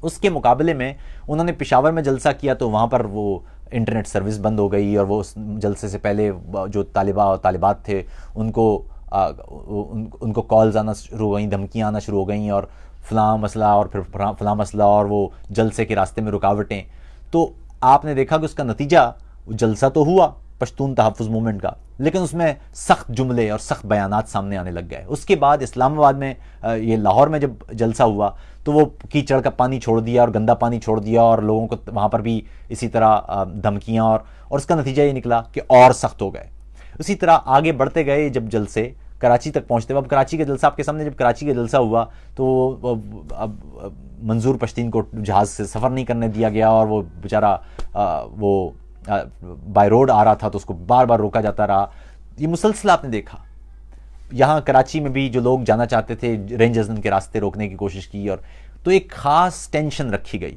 اس کے مقابلے میں انہوں نے پشاور میں جلسہ کیا تو وہاں پر وہ انٹرنیٹ سروس بند ہو گئی، اور وہ اس جلسے سے پہلے جو طالبہ اور طالبات تھے ان کو کالز آنا شروع ہو گئیں، دھمکیاں آنا شروع ہو گئیں، اور فلاں مسئلہ اور پھر فلاں مسئلہ، اور وہ جلسے کے راستے میں رکاوٹیں۔ تو آپ نے دیکھا کہ اس کا نتیجہ جلسہ تو ہوا پشتون تحفظ موومنٹ کا، لیکن اس میں سخت جملے اور سخت بیانات سامنے آنے لگ گئے۔ اس کے بعد اسلام آباد میں یہ لاہور میں جب جلسہ ہوا تو وہ کیچڑ کا پانی چھوڑ دیا اور گندا پانی چھوڑ دیا، اور لوگوں کو وہاں پر بھی اسی طرح دھمکیاں، اور اس کا نتیجہ یہ نکلا کہ اور سخت ہو گئے۔ اسی طرح آگے بڑھتے گئے، جب جلسے کراچی تک پہنچتے ہوئے، اب کراچی کا جلسہ آپ کے سامنے، جب کراچی کا جلسہ ہوا تو اب منظور پشتین کو جہاز سے سفر نہیں کرنے دیا گیا، اور وہ بیچارہ وہ بائی روڈ آ رہا تھا تو اس کو بار بار روکا جاتا رہا۔ یہ مسلسل آپ نے دیکھا۔ یہاں کراچی میں بھی جو لوگ جانا چاہتے تھے رینجرز ان کے راستے روکنے کی کوشش کی، اور تو ایک خاص ٹینشن رکھی گئی۔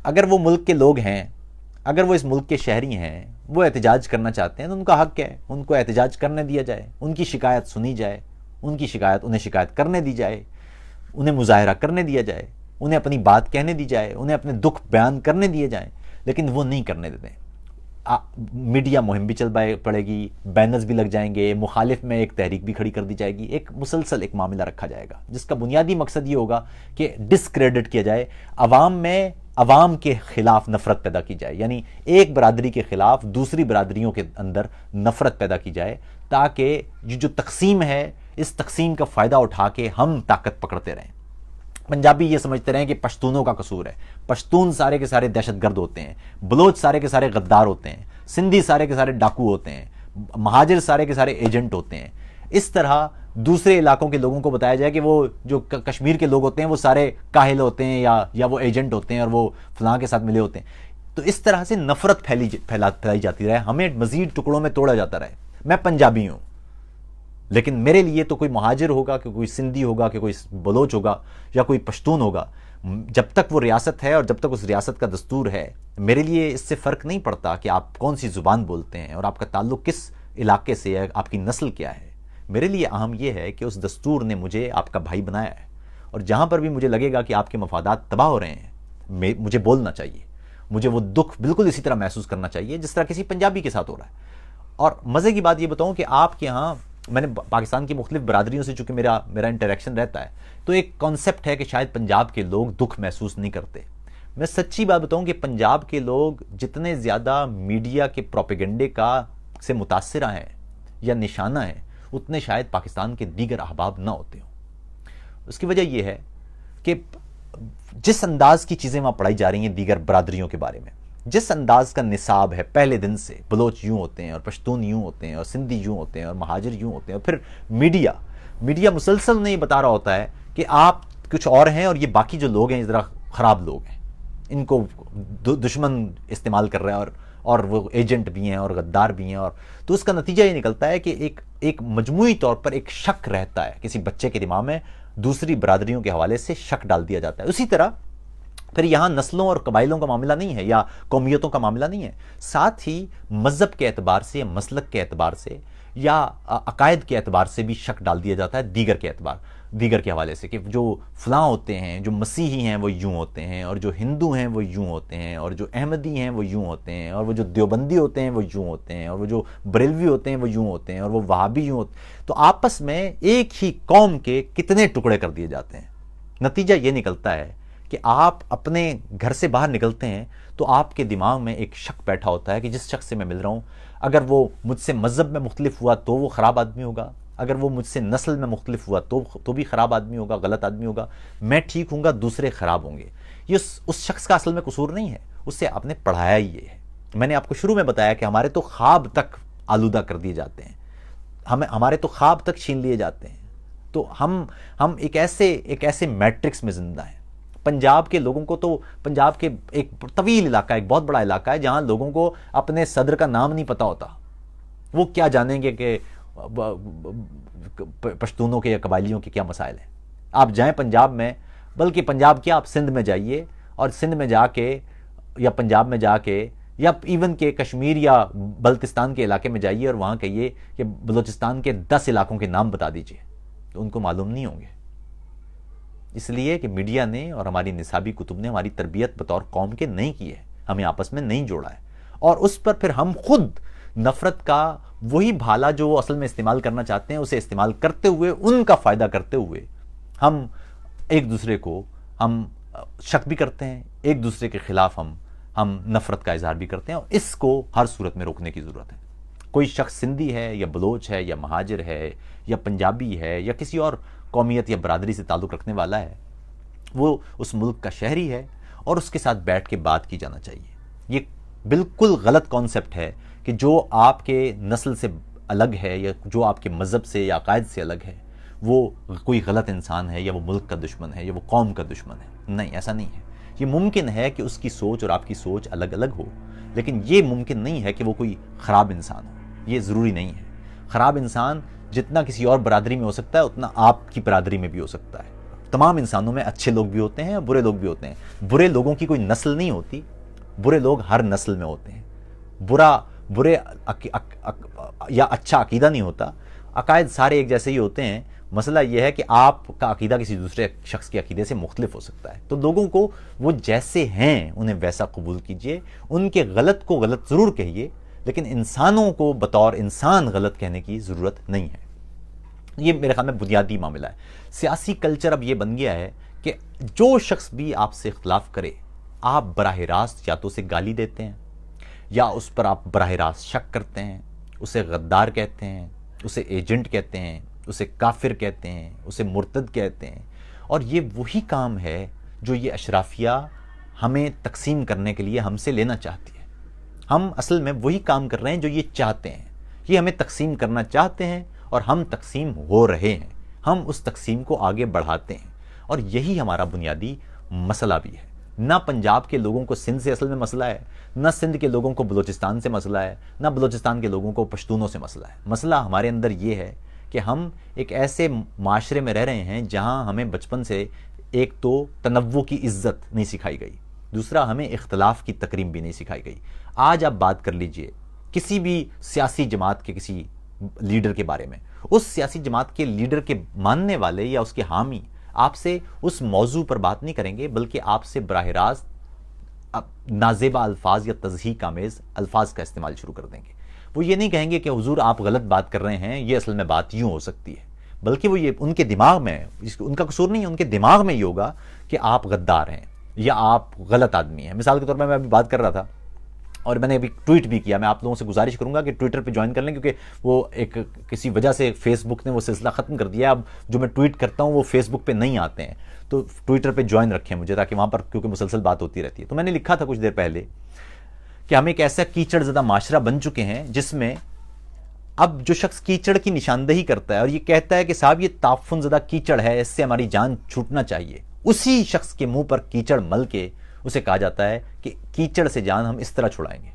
اگر وہ ملک کے لوگ ہیں، اگر وہ اس ملک کے شہری ہیں، وہ احتجاج کرنا چاہتے ہیں تو ان کا حق ہے، ان کو احتجاج کرنے دیا جائے، ان کی شکایت سنی جائے، ان کی شکایت انہیں شکایت کرنے دی جائے، انہیں مظاہرہ کرنے دیا جائے، انہیں اپنی بات کہنے دی جائے، انہیں اپنے دکھ بیان کرنے دیے جائیں، لیکن وہ نہیں کرنے دیتے۔ میڈیا مہم بھی چل پڑے گی، بینرز بھی لگ جائیں گے، مخالف میں ایک تحریک بھی کھڑی کر دی جائے گی، ایک مسلسل ایک معاملہ رکھا جائے گا جس کا بنیادی مقصد یہ ہوگا کہ ڈسکریڈٹ کیا جائے، عوام میں عوام کے خلاف نفرت پیدا کی جائے، یعنی ایک برادری کے خلاف دوسری برادریوں کے اندر نفرت پیدا کی جائے، تاکہ یہ جو تقسیم ہے اس تقسیم کا فائدہ اٹھا کے ہم طاقت پکڑتے رہیں۔ پنجابی یہ سمجھتے رہیں کہ پشتونوں کا قصور ہے، پشتون سارے کے سارے دہشت گرد ہوتے ہیں، بلوچ سارے کے سارے غدار ہوتے ہیں، سندھی سارے کے سارے ڈاکو ہوتے ہیں، مہاجر سارے کے سارے ایجنٹ ہوتے ہیں۔ اس طرح دوسرے علاقوں کے لوگوں کو بتایا جائے کہ وہ جو کشمیر کے لوگ ہوتے ہیں وہ سارے کاہل ہوتے ہیں یا وہ ایجنٹ ہوتے ہیں اور وہ فلاں کے ساتھ ملے ہوتے ہیں۔ تو اس طرح سے نفرت پھیلائی جاتی رہے، ہمیں مزید ٹکڑوں میں توڑا جاتا رہے۔ میں پنجابی ہوں، لیکن میرے لیے تو کوئی مہاجر ہوگا، کہ کوئی سندھی ہوگا، کہ کوئی بلوچ ہوگا یا کوئی پشتون ہوگا، جب تک وہ ریاست ہے اور جب تک اس ریاست کا دستور ہے، میرے لیے اس سے فرق نہیں پڑتا کہ آپ کون سی زبان بولتے ہیں اور آپ کا تعلق کس علاقے سے ہے، آپ کی نسل کیا ہے۔ میرے لیے اہم یہ ہے کہ اس دستور نے مجھے آپ کا بھائی بنایا ہے، اور جہاں پر بھی مجھے لگے گا کہ آپ کے مفادات تباہ ہو رہے ہیں، مجھے بولنا چاہیے، مجھے وہ دکھ بالکل اسی طرح محسوس کرنا چاہیے جس طرح کسی پنجابی کے ساتھ ہو رہا ہے۔ اور مزے کی بات یہ بتاؤں کہ آپ کے ہاں، میں نے پاکستان کی مختلف برادریوں سے چونکہ میرا انٹریکشن رہتا ہے، تو ایک کانسیپٹ ہے کہ شاید پنجاب کے لوگ دکھ محسوس نہیں کرتے۔ میں سچی بات بتاؤں کہ پنجاب کے لوگ جتنے زیادہ میڈیا کے پروپیگنڈے سے متاثرہ ہیں یا نشانہ ہیں، اتنے شاید پاکستان کے دیگر احباب نہ ہوتے ہوں۔ اس کی وجہ یہ ہے کہ جس انداز کی چیزیں وہاں پڑھائی جا رہی ہیں دیگر برادریوں کے بارے میں، جس انداز کا نصاب ہے پہلے دن سے، بلوچ یوں ہوتے ہیں اور پشتون یوں ہوتے ہیں اور سندھی یوں ہوتے ہیں اور مہاجر یوں ہوتے ہیں، اور پھر میڈیا مسلسل انہیں یہ بتا رہا ہوتا ہے کہ آپ کچھ اور ہیں اور یہ باقی جو لوگ ہیں ذرا خراب لوگ ہیں، ان کو دشمن استعمال کر رہا ہے اور وہ ایجنٹ بھی ہیں اور غدار بھی ہیں، اور تو اس کا نتیجہ یہ نکلتا ہے کہ ایک مجموعی طور پر ایک شک رہتا ہے، کسی بچے کے دماغ میں دوسری برادریوں کے حوالے سے شک ڈال دیا جاتا ہے۔ اسی طرح پھر یہاں نسلوں اور قبائلوں کا معاملہ نہیں ہے یا قومیتوں کا معاملہ نہیں ہے، ساتھ ہی مذہب کے اعتبار سے یا مسلک کے اعتبار سے یا عقائد کے اعتبار سے بھی شک ڈال دیا جاتا ہے دیگر کے حوالے سے، کہ جو فلاں ہوتے ہیں، جو مسیحی ہیں وہ یوں ہوتے ہیں، اور جو ہندو ہیں وہ یوں ہوتے ہیں، اور جو احمدی ہیں وہ یوں ہوتے ہیں، اور وہ جو دیوبندی ہوتے ہیں وہ یوں ہوتے ہیں، اور وہ جو بریلوی ہوتے ہیں وہ یوں ہوتے ہیں، اور وہ وہابی یوں ہوتے ہیں۔ تو آپس میں ایک ہی قوم کے کتنے ٹکڑے کر دیے جاتے ہیں۔ نتیجہ یہ نکلتا ہے کہ آپ اپنے گھر سے باہر نکلتے ہیں تو آپ کے دماغ میں ایک شک بیٹھا ہوتا ہے کہ جس شخص سے میں مل رہا ہوں، اگر وہ مجھ سے مذہب میں مختلف ہوا تو وہ خراب آدمی ہوگا، اگر وہ مجھ سے نسل میں مختلف ہوا تو بھی خراب آدمی ہوگا، غلط آدمی ہوگا، میں ٹھیک ہوں گا، دوسرے خراب ہوں گے۔ یہ اس شخص کا اصل میں قصور نہیں ہے، اس سے آپ نے پڑھایا ہی یہ ہے۔ میں نے آپ کو شروع میں بتایا کہ ہمارے تو خواب تک آلودہ کر دیے جاتے ہیں، ہمارے تو خواب تک چھین لیے جاتے ہیں۔ تو ہم ایک ایسے میٹرکس میں زندہ ہیں۔ پنجاب کے لوگوں کو تو، پنجاب کے ایک طویل علاقہ، ایک بہت بڑا علاقہ ہے جہاں لوگوں کو اپنے صدر کا نام نہیں پتا ہوتا۔ وہ کیا جانیں گے کہ پشتونوں کے یا قبائلیوں کے کیا مسائل ہیں؟ آپ جائیں پنجاب میں، بلکہ پنجاب کیا، آپ سندھ میں جائیے، اور سندھ میں جا کے یا پنجاب میں جا کے یا ایون کہ کشمیر یا بلتستان کے علاقے میں جائیے اور وہاں کہیے کہ بلوچستان کے 10 علاقوں کے نام بتا دیجئے، تو ان کو معلوم نہیں ہوں گے۔ اس لیے کہ میڈیا نے اور ہماری نصابی کتب نے ہماری تربیت بطور قوم کے نہیں کی ہے، ہمیں آپس میں نہیں جوڑا ہے، اور اس پر پھر ہم خود نفرت کا وہی بھالا جو وہ اصل میں استعمال کرنا چاہتے ہیں، اسے استعمال کرتے ہوئے، ان کا فائدہ کرتے ہوئے ہم ایک دوسرے کو ہم شک بھی کرتے ہیں، ایک دوسرے کے خلاف ہم نفرت کا اظہار بھی کرتے ہیں، اور اس کو ہر صورت میں روکنے کی ضرورت ہے۔ کوئی شخص سندھی ہے یا بلوچ ہے یا مہاجر ہے یا پنجابی ہے یا کسی اور قومیت یا برادری سے تعلق رکھنے والا ہے، وہ اس ملک کا شہری ہے اور اس کے ساتھ بیٹھ کے بات کی جانا چاہیے۔ یہ بالکل غلط کانسیپٹ ہے کہ جو آپ کے نسل سے الگ ہے یا جو آپ کے مذہب سے یا عقائد سے الگ ہے وہ کوئی غلط انسان ہے یا وہ ملک کا دشمن ہے یا وہ قوم کا دشمن ہے۔ نہیں، ایسا نہیں ہے۔ یہ ممکن ہے کہ اس کی سوچ اور آپ کی سوچ الگ الگ ہو، لیکن یہ ممکن نہیں ہے کہ وہ کوئی خراب انسان ہو۔ یہ ضروری نہیں ہے۔ خراب انسان جتنا کسی اور برادری میں ہو سکتا ہے اتنا آپ کی برادری میں بھی ہو سکتا ہے۔ تمام انسانوں میں اچھے لوگ بھی ہوتے ہیں اور برے لوگ بھی ہوتے ہیں۔ برے لوگوں کی کوئی نسل نہیں ہوتی، برے لوگ ہر نسل میں ہوتے ہیں۔ برے یا اچھا عقیدہ نہیں ہوتا، عقائد سارے ایک جیسے ہی ہوتے ہیں، مسئلہ یہ ہے کہ آپ کا عقیدہ کسی دوسرے شخص کے عقیدے سے مختلف ہو سکتا ہے. تو لوگوں کو وہ جیسے ہیں انہیں ویسا قبول کیجئے, ان کے غلط کو غلط ضرور کہیے, لیکن انسانوں کو بطور انسان غلط کہنے کی ضرورت نہیں ہے. یہ میرے خیال میں بنیادی معاملہ ہے. سیاسی کلچر اب یہ بن گیا ہے کہ جو شخص بھی آپ سے اختلاف کرے, آپ براہ راست یا تو اسے گالی دیتے ہیں, یا اس پر آپ براہ راست شک کرتے ہیں, اسے غدار کہتے ہیں, اسے ایجنٹ کہتے ہیں, اسے کافر کہتے ہیں, اسے مرتد کہتے ہیں. اور یہ وہی کام ہے جو یہ اشرافیہ ہمیں تقسیم کرنے کے لیے ہم سے لینا چاہتی ہے. ہم اصل میں وہی کام کر رہے ہیں جو یہ چاہتے ہیں. یہ ہمیں تقسیم کرنا چاہتے ہیں اور ہم تقسیم ہو رہے ہیں. ہم اس تقسیم کو آگے بڑھاتے ہیں, اور یہی ہمارا بنیادی مسئلہ بھی ہے. نہ پنجاب کے لوگوں کو سندھ سے اصل میں مسئلہ ہے, نہ سندھ کے لوگوں کو بلوچستان سے مسئلہ ہے, نہ بلوچستان کے لوگوں کو پشتونوں سے مسئلہ ہے. مسئلہ ہمارے اندر یہ ہے کہ ہم ایک ایسے معاشرے میں رہ رہے ہیں جہاں ہمیں بچپن سے ایک تو تنوع کی عزت نہیں سکھائی گئی, دوسرا ہمیں اختلاف کی تکریم بھی نہیں سکھائی گئی. آج آپ بات کر لیجئے کسی بھی سیاسی جماعت کے کسی لیڈر کے بارے میں, اس سیاسی جماعت کے لیڈر کے ماننے والے یا اس کے حامی آپ سے اس موضوع پر بات نہیں کریں گے, بلکہ آپ سے براہ راست نازیبا الفاظ یا تضحیک آمیز الفاظ کا استعمال شروع کر دیں گے. وہ یہ نہیں کہیں گے کہ حضور آپ غلط بات کر رہے ہیں, یہ اصل میں بات یوں ہو سکتی ہے, بلکہ وہ یہ ان کے دماغ میں, ان کا قصور نہیں ہے, ان کے دماغ میں یہ ہوگا کہ آپ غدار ہیں یا آپ غلط آدمی ہیں. مثال کے طور پر میں ابھی بات کر رہا تھا اور میں نے ابھی ٹویٹ بھی کیا. میں آپ لوگوں سے گزارش کروں گا کہ ٹویٹر پہ جوائن کر لیں, کیونکہ وہ ایک کسی وجہ سے فیس بک نے وہ سلسلہ ختم کر دیا. اب جو میں ٹویٹ کرتا ہوں وہ فیس بک پہ نہیں آتے ہیں, تو ٹویٹر پہ جوائن رکھیں مجھے, تاکہ وہاں پر کیونکہ مسلسل بات ہوتی رہتی ہے. تو میں نے لکھا تھا کچھ دیر پہلے کہ ہم ایک ایسا کیچڑ زدہ معاشرہ بن چکے ہیں جس میں اب جو شخص کیچڑ کی نشاندہی کرتا ہے اور یہ کہتا ہے کہ صاحب یہ تعفن زدہ کیچڑ ہے, اس سے ہماری جان چھوٹنا چاہیے, اسی شخص کے منہ پر کیچڑ مل کے اسے کہا جاتا ہے کہ کیچڑ سے جان ہم اس طرح چھڑائیں گے.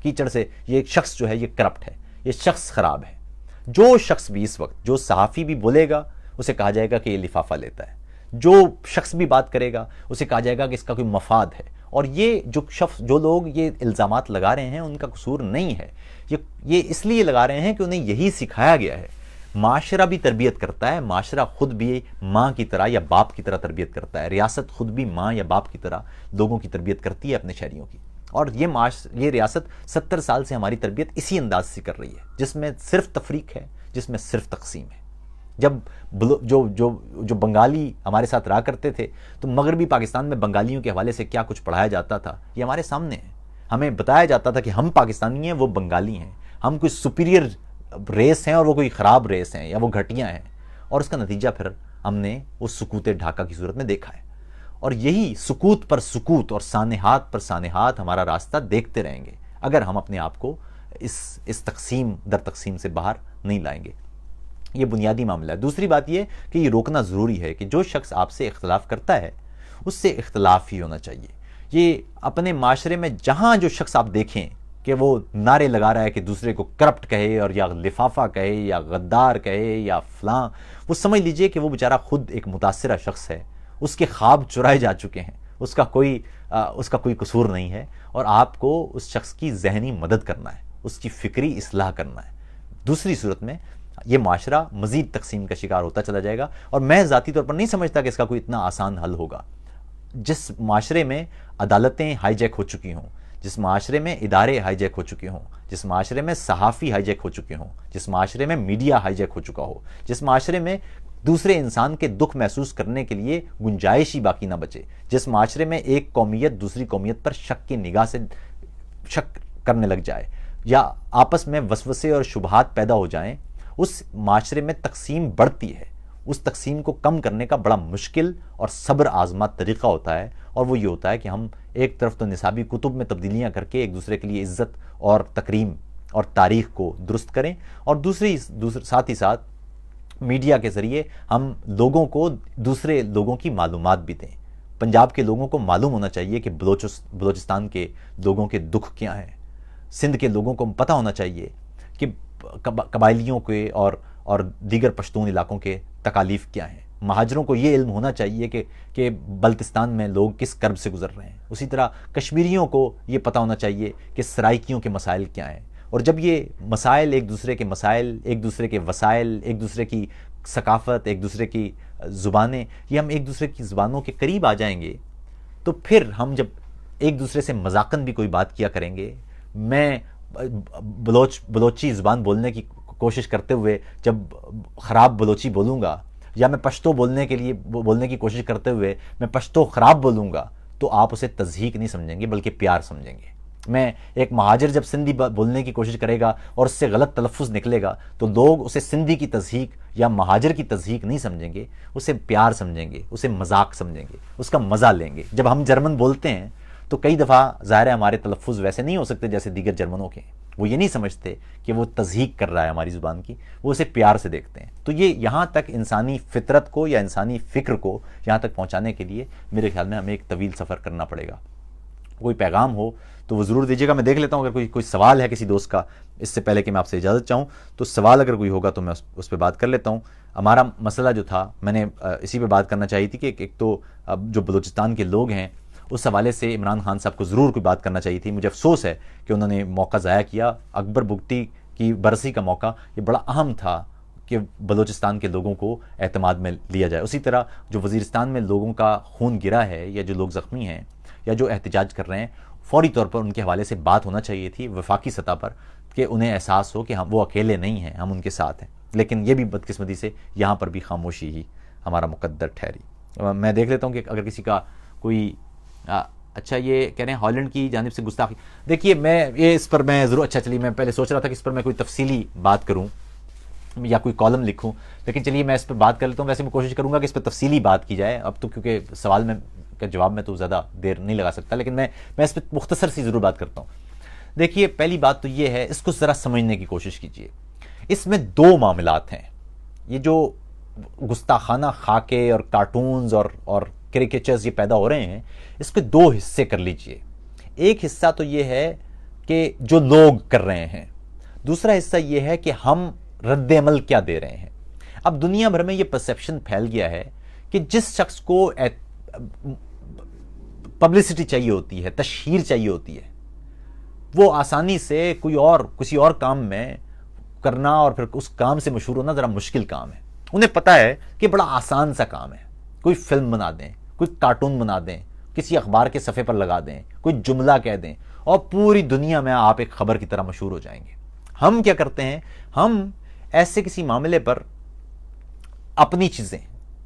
کیچڑ سے یہ شخص جو ہے یہ کرپٹ ہے, یہ شخص خراب ہے. جو شخص بھی اس وقت, جو صحافی بھی بولے گا اسے کہا جائے گا کہ یہ لفافہ لیتا ہے, جو شخص بھی بات کرے گا اسے کہا جائے گا کہ اس کا کوئی مفاد ہے. اور یہ جو لوگ یہ الزامات لگا رہے ہیں ان کا قصور نہیں ہے, یہ اس لیے لگا رہے ہیں کہ انہیں یہی سکھایا گیا ہے. معاشرہ بھی تربیت کرتا ہے, معاشرہ خود بھی ماں کی طرح یا باپ کی طرح تربیت کرتا ہے, ریاست خود بھی ماں یا باپ کی طرح لوگوں کی تربیت کرتی ہے اپنے شہریوں کی. اور یہ ریاست 70 سال سے ہماری تربیت اسی انداز سے کر رہی ہے, جس میں صرف تفریق ہے, جس میں صرف تقسیم ہے. جب جو بنگالی ہمارے ساتھ رہا کرتے تھے تو مغربی پاکستان میں بنگالیوں کے حوالے سے کیا کچھ پڑھایا جاتا تھا یہ ہمارے سامنے ہے. ہمیں بتایا جاتا تھا کہ ہم پاکستانی ہیں, وہ بنگالی ہیں, ہم کوئی سپیریئر ریس ہیں اور وہ کوئی خراب ریس ہیں یا وہ گھٹیاں ہیں. اور اس کا نتیجہ پھر ہم نے وہ سکوت ڈھاکہ کی صورت میں دیکھا ہے. اور یہی سکوت پر سکوت اور سانحات پر سانحات ہمارا راستہ دیکھتے رہیں گے اگر ہم اپنے آپ کو اس تقسیم در تقسیم سے باہر نہیں لائیں گے. یہ بنیادی معاملہ ہے. دوسری بات یہ کہ یہ روکنا ضروری ہے کہ جو شخص آپ سے اختلاف کرتا ہے اس سے اختلاف ہی ہونا چاہیے. یہ اپنے معاشرے میں جہاں جو شخص آپ دیکھیں کہ وہ نعرے لگا رہا ہے کہ دوسرے کو کرپٹ کہے اور یا لفافہ کہے یا غدار کہے یا فلاں, وہ سمجھ لیجئے کہ وہ بیچارہ خود ایک متاثرہ شخص ہے, اس کے خواب چرائے جا چکے ہیں, اس کا کوئی قصور نہیں ہے, اور آپ کو اس شخص کی ذہنی مدد کرنا ہے, اس کی فکری اصلاح کرنا ہے. دوسری صورت میں یہ معاشرہ مزید تقسیم کا شکار ہوتا چلا جائے گا. اور میں ذاتی طور پر نہیں سمجھتا کہ اس کا کوئی اتنا آسان حل ہوگا. جس معاشرے میں عدالتیں ہائی جیک ہو چکی ہوں, جس معاشرے میں ادارے ہائی جیک ہو چکے ہوں, جس معاشرے میں صحافی ہائی جیک ہو چکے ہوں, جس معاشرے میں میڈیا ہائی جیک ہو چکا ہو, جس معاشرے میں دوسرے انسان کے دکھ محسوس کرنے کے لیے گنجائش ہی باقی نہ بچے, جس معاشرے میں ایک قومیت دوسری قومیت پر شک کی نگاہ سے شک کرنے لگ جائے یا آپس میں وسوسے اور شبہات پیدا ہو جائیں, اس معاشرے میں تقسیم بڑھتی ہے. اس تقسیم کو کم کرنے کا بڑا مشکل اور صبر آزما طریقہ ہوتا ہے, اور وہ یہ ہوتا ہے کہ ہم ایک طرف تو نصابی کتب میں تبدیلیاں کر کے ایک دوسرے کے لیے عزت اور تکریم اور تاریخ کو درست کریں, اور ساتھ ہی ساتھ میڈیا کے ذریعے ہم لوگوں کو دوسرے لوگوں کی معلومات بھی دیں. پنجاب کے لوگوں کو معلوم ہونا چاہیے کہ بلوچستان کے لوگوں کے دکھ کیا ہیں, سندھ کے لوگوں کو پتہ ہونا چاہیے کہ قبائلیوں کے اور دیگر پشتون علاقوں کے تکالیف کیا ہیں. مہاجروں کو یہ علم ہونا چاہیے کہ بلتستان میں لوگ کس کرب سے گزر رہے ہیں. اسی طرح کشمیریوں کو یہ پتہ ہونا چاہیے کہ سرائکیوں کے مسائل کیا ہیں. اور جب یہ مسائل ایک دوسرے کے مسائل, ایک دوسرے کے وسائل, ایک دوسرے کی ثقافت، ایک دوسرے کی زبانیں، یہ ہم ایک دوسرے کی زبانوں کے قریب آ جائیں گے تو پھر ہم جب ایک دوسرے سے مذاقاً بھی کوئی بات کیا کریں گے، میں بلوچی زبان بولنے کی کوشش کرتے ہوئے جب خراب بلوچی بولوں گا، یا میں پشتو بولنے کی کوشش کرتے ہوئے میں پشتو خراب بولوں گا، تو آپ اسے تضحیک نہیں سمجھیں گے بلکہ پیار سمجھیں گے۔ میں ایک مہاجر جب سندھی بولنے کی کوشش کرے گا اور اس سے غلط تلفظ نکلے گا تو لوگ اسے سندھی کی تضحیک یا مہاجر کی تضحیک نہیں سمجھیں گے، اسے پیار سمجھیں گے، اسے مذاق سمجھیں گے، اس کا مزہ لیں گے۔ جب ہم جرمن بولتے ہیں تو کئی دفعہ ظاہر ہے ہمارے تلفظ ویسے نہیں ہو سکتے جیسے دیگر جرمنوں کے، وہ یہ نہیں سمجھتے کہ وہ تضحیک کر رہا ہے ہماری زبان کی، وہ اسے پیار سے دیکھتے ہیں۔ تو یہ یہاں تک انسانی فطرت کو یا انسانی فکر کو یہاں تک پہنچانے کے لیے میرے خیال میں ہمیں ایک طویل سفر کرنا پڑے گا۔ کوئی پیغام ہو تو وہ ضرور دیجیے گا، میں دیکھ لیتا ہوں اگر کوئی سوال ہے کسی دوست کا، اس سے پہلے کہ میں آپ سے اجازت چاہوں تو سوال اگر کوئی ہوگا تو میں اس پہ بات کر لیتا ہوں۔ ہمارا مسئلہ جو تھا، میں نے اسی پہ بات کرنا چاہی تھی کہ ایک تو جو بلوچستان کے لوگ ہیں اس حوالے سے عمران خان صاحب کو ضرور کوئی بات کرنا چاہیے تھی۔ مجھے افسوس ہے کہ انہوں نے موقع ضائع کیا۔ اکبر بگٹی کی برسی کا موقع یہ بڑا اہم تھا کہ بلوچستان کے لوگوں کو اعتماد میں لیا جائے۔ اسی طرح جو وزیرستان میں لوگوں کا خون گرا ہے یا جو لوگ زخمی ہیں یا جو احتجاج کر رہے ہیں، فوری طور پر ان کے حوالے سے بات ہونا چاہیے تھی وفاقی سطح پر، کہ انہیں احساس ہو کہ ہم وہ اکیلے نہیں ہیں، ہم ان کے ساتھ ہیں۔ لیکن یہ بھی بدقسمتی سے یہاں پر بھی خاموشی ہی ہمارا مقدر ٹھہری۔ میں دیکھ لیتا ہوں کہ اگر کسی کا کوئی اچھا، یہ کہہ رہے ہیں ہالینڈ کی جانب سے گستاخی۔ دیکھیے اس پر میں ضرور، اچھا چلیے، میں پہلے سوچ رہا تھا کہ اس پر میں کوئی تفصیلی بات کروں یا کوئی کالم لکھوں، لیکن چلیے میں اس پہ بات کر لیتا ہوں۔ ویسے میں کوشش کروں گا کہ اس پہ تفصیلی بات کی جائے اب تو، کیونکہ سوال میں کا جواب میں تو زیادہ دیر نہیں لگا سکتا، لیکن میں اس پہ مختصر سی ضرور بات کرتا ہوں۔ دیکھیے پہلی بات تو یہ ہے، اس کو ذرا سمجھنے کی کوشش کیجیے۔ اس میں دو معاملات ہیں، یہ جو گستاخانہ خاکے اور کارٹونز اور کریکیچرز یہ پیدا ہو رہے ہیں، اس کے دو حصے کر لیجئے۔ ایک حصہ تو یہ ہے کہ جو لوگ کر رہے ہیں، دوسرا حصہ یہ ہے کہ ہم رد عمل کیا دے رہے ہیں۔ اب دنیا بھر میں یہ پرسیپشن پھیل گیا ہے کہ جس شخص کو پبلسٹی چاہیے ہوتی ہے، تشہیر چاہیے ہوتی ہے، وہ آسانی سے کسی اور کام میں کرنا اور پھر اس کام سے مشہور ہونا ذرا مشکل کام ہے۔ انہیں پتا ہے کہ بڑا آسان سا کام ہے، کوئی فلم بنا دیں، کوئی کارٹون بنا دیں، کسی اخبار کے صفحے پر لگا دیں، کوئی جملہ کہہ دیں اور پوری دنیا میں آپ ایک خبر کی طرح مشہور ہو جائیں گے۔ ہم کیا کرتے ہیں، ہم ایسے کسی معاملے پر اپنی چیزیں،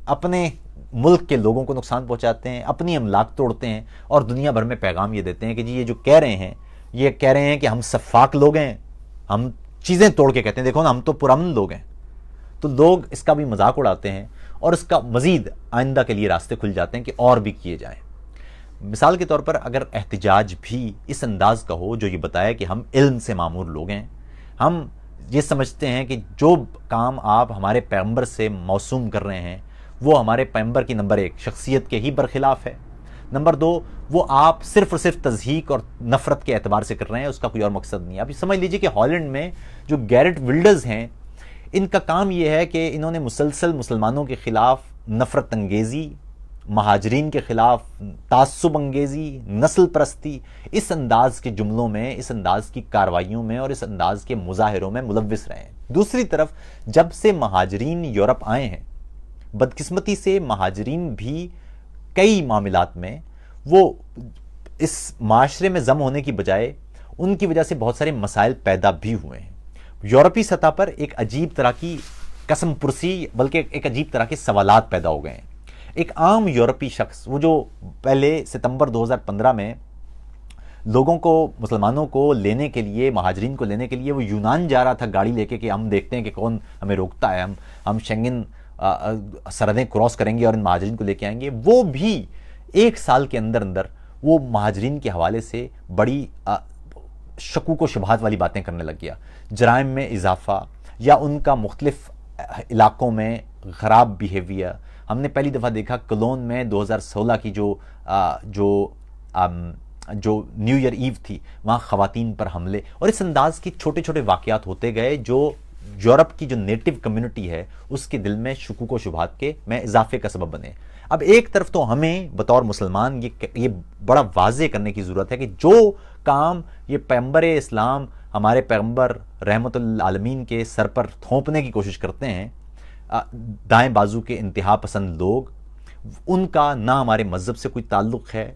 اپنے ملک کے لوگوں کو نقصان پہنچاتے ہیں، اپنی املاک توڑتے ہیں اور دنیا بھر میں پیغام یہ دیتے ہیں کہ جی یہ جو کہہ رہے ہیں، یہ کہہ رہے ہیں کہ ہم شفاق لوگ ہیں، ہم چیزیں توڑ کے کہتے ہیں، دیکھو نا ہم تو پرامن لوگ ہیں۔ تو لوگ اس کا بھی مذاق اڑاتے ہیں اور اس کا مزید آئندہ کے لیے راستے کھل جاتے ہیں کہ اور بھی کیے جائیں۔ مثال کے طور پر اگر احتجاج بھی اس انداز کا ہو جو یہ بتایا کہ ہم علم سے معمور لوگ ہیں، ہم یہ سمجھتے ہیں کہ جو کام آپ ہمارے پیغمبر سے موسوم کر رہے ہیں وہ ہمارے پیغمبر کی نمبر 1 شخصیت کے ہی برخلاف ہے، نمبر 2 وہ آپ صرف اور صرف تضحیک اور نفرت کے اعتبار سے کر رہے ہیں، اس کا کوئی اور مقصد نہیں ہے۔ آپ یہ سمجھ لیجئے کہ ہالینڈ میں جو گیرٹ ولڈرز ہیں، ان کا کام یہ ہے کہ انہوں نے مسلسل مسلمانوں کے خلاف نفرت انگیزی، مہاجرین کے خلاف تعصب انگیزی، نسل پرستی، اس انداز کے جملوں میں، اس انداز کی کاروائیوں میں اور اس انداز کے مظاہروں میں ملوث رہے ہیں۔ دوسری طرف جب سے مہاجرین یورپ آئے ہیں، بدقسمتی سے مہاجرین بھی کئی معاملات میں وہ اس معاشرے میں ضم ہونے کی بجائے ان کی وجہ سے بہت سارے مسائل پیدا بھی ہوئے ہیں۔ یورپی سطح پر ایک عجیب طرح کی قسم پرسی، بلکہ ایک عجیب طرح کے سوالات پیدا ہو گئے ہیں۔ ایک عام یورپی شخص، وہ جو پہلے ستمبر 2015 میں لوگوں کو، مسلمانوں کو لینے کے لیے، مہاجرین کو لینے کے لیے وہ یونان جا رہا تھا گاڑی لے کے کہ ہم دیکھتے ہیں کہ کون ہمیں روکتا ہے، ہم شنگن سرحدیں کراس کریں گے اور ان مہاجرین کو لے کے آئیں گے، وہ بھی 1 سال کے اندر وہ مہاجرین کے حوالے سے بڑی شکوک و شبہات والی باتیں کرنے لگ گیا۔ جرائم میں اضافہ یا ان کا مختلف علاقوں میں خراب بیہیویئر۔ ہم نے پہلی دفعہ دیکھا کلون میں 2016 کی جو نیو ایئر ایو تھی، وہاں خواتین پر حملے اور اس انداز کی چھوٹے چھوٹے واقعات ہوتے گئے جو یورپ کی جو نیٹو کمیونٹی ہے اس کے دل میں شکوک و شبہات کے میں اضافے کا سبب بنے۔ اب ایک طرف تو ہمیں بطور مسلمان یہ بڑا واضح کرنے کی ضرورت ہے کہ جو کام یہ پیغمبر اسلام، ہمارے پیغمبر رحمت للعالمین کے سر پر تھوپنے کی کوشش کرتے ہیں، دائیں بازو کے انتہا پسند لوگ، ان کا نہ ہمارے مذہب سے کوئی تعلق ہے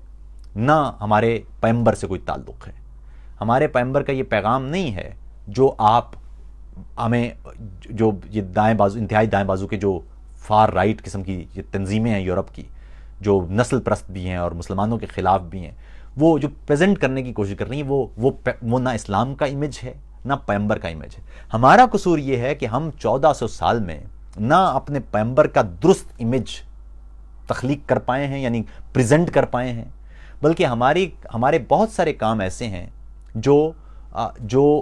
نہ ہمارے پیغمبر سے کوئی تعلق ہے. ہمارے پیغمبر کا یہ پیغام نہیں ہے جو آپ ہمیں، جو یہ دائیں بازو، انتہائی دائیں بازو کے جو فار رائٹ قسم کی یہ تنظیمیں ہیں یورپ کی، جو نسل پرست بھی ہیں اور مسلمانوں کے خلاف بھی ہیں، وہ جو پریزنٹ کرنے کی کوشش کر رہی ہیں، وہ نہ اسلام کا امیج ہے نہ پیغمبر کا امیج ہے. ہمارا قصور یہ ہے کہ ہم 1400 سال میں نہ اپنے پیغمبر کا درست امیج تخلیق کر پائے ہیں، یعنی پریزنٹ کر پائے ہیں، بلکہ ہمارے بہت سارے کام ایسے ہیں جو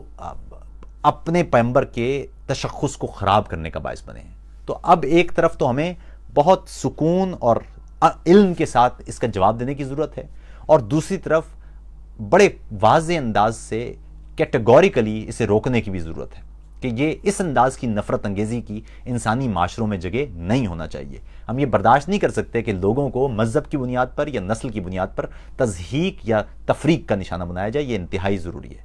اپنے پیغمبر کے تشخص کو خراب کرنے کا باعث بنے ہیں. تو اب ایک طرف تو ہمیں بہت سکون اور علم کے ساتھ اس کا جواب دینے کی ضرورت ہے، اور دوسری طرف بڑے واضح انداز سے کیٹیگوریکلی اسے روکنے کی بھی ضرورت ہے کہ یہ اس انداز کی نفرت انگیزی کی انسانی معاشروں میں جگہ نہیں ہونا چاہیے. ہم یہ برداشت نہیں کر سکتے کہ لوگوں کو مذہب کی بنیاد پر یا نسل کی بنیاد پر تضحیک یا تفریق کا نشانہ بنایا جائے. یہ انتہائی ضروری ہے.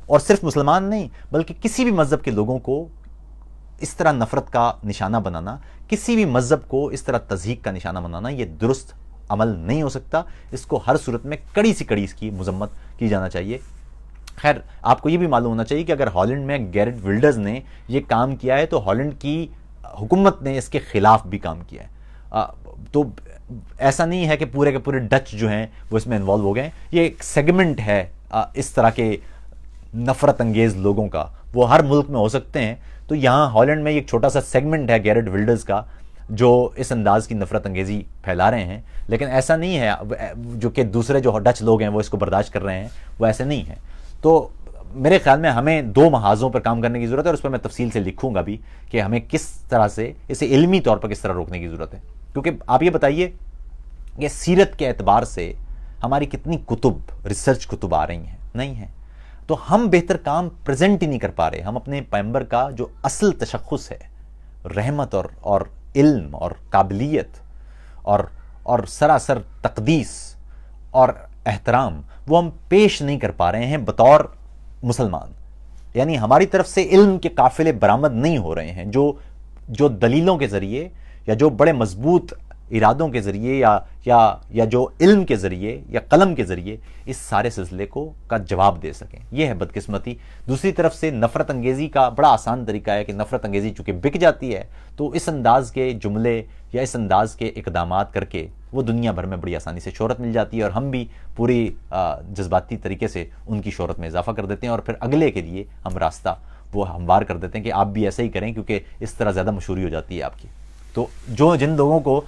اور صرف مسلمان نہیں بلکہ کسی بھی مذہب کے لوگوں کو اس طرح نفرت کا نشانہ بنانا، کسی بھی مذہب کو اس طرح تضحیک کا نشانہ بنانا، یہ درست عمل نہیں ہو سکتا. اس کو ہر صورت میں کڑی سی کڑی اس کی مذمت کی جانا چاہیے. خیر، آپ کو یہ بھی معلوم ہونا چاہیے کہ اگر ہالینڈ میں گیرٹ ولڈرز نے یہ کام کیا ہے تو ہالینڈ کی حکومت نے اس کے خلاف بھی کام کیا ہے. تو ایسا نہیں ہے کہ پورے کے پورے ڈچ جو ہیں وہ اس میں انوالو ہو گئے ہیں. یہ ایک سیگمنٹ ہے اس طرح کے نفرت انگیز لوگوں کا، وہ ہر ملک میں ہو سکتے ہیں. تو یہاں ہالینڈ میں ایک چھوٹا سا سیگمنٹ ہے گیرٹ ولڈرز کا جو اس انداز کی نفرت انگیزی پھیلا رہے ہیں، لیکن ایسا نہیں ہے جو کہ دوسرے جو ڈچ لوگ ہیں وہ اس کو برداشت کر رہے ہیں، وہ ایسے نہیں ہیں. تو میرے خیال میں ہمیں 2 محاذوں پر کام کرنے کی ضرورت ہے، اور اس پر میں تفصیل سے لکھوں گا بھی کہ ہمیں کس طرح سے اسے علمی طور پر کس طرح روکنے کی ضرورت ہے. کیونکہ آپ یہ بتائیے کہ سیرت کے اعتبار سے ہماری کتنی کتب، ریسرچ کتب آ رہی ہیں، نہیں ہیں. تو ہم بہتر کام پریزنٹ ہی نہیں کر پا رہے. ہم اپنے پیغمبر کا جو اصل تشخص ہے، رحمت اور علم اور قابلیت اور سراسر تقدیس اور احترام، وہ ہم پیش نہیں کر پا رہے ہیں بطور مسلمان. یعنی ہماری طرف سے علم کے قافلے برآمد نہیں ہو رہے ہیں جو دلیلوں کے ذریعے یا جو بڑے مضبوط ارادوں کے ذریعے یا جو علم کے ذریعے یا قلم کے ذریعے اس سارے سلسلے کا جواب دے سکیں. یہ ہے بدقسمتی. دوسری طرف سے نفرت انگیزی کا بڑا آسان طریقہ ہے کہ نفرت انگیزی چونکہ بک جاتی ہے تو اس انداز کے جملے یا اس انداز کے اقدامات کر کے وہ دنیا بھر میں بڑی آسانی سے شہرت مل جاتی ہے، اور ہم بھی پوری جذباتی طریقے سے ان کی شہرت میں اضافہ کر دیتے ہیں، اور پھر اگلے کے لیے ہم راستہ وہ ہموار کر دیتے ہیں کہ آپ بھی ایسا ہی کریں، کیونکہ اس طرح زیادہ مشہوری ہو جاتی ہے آپ کی. تو جن لوگوں کو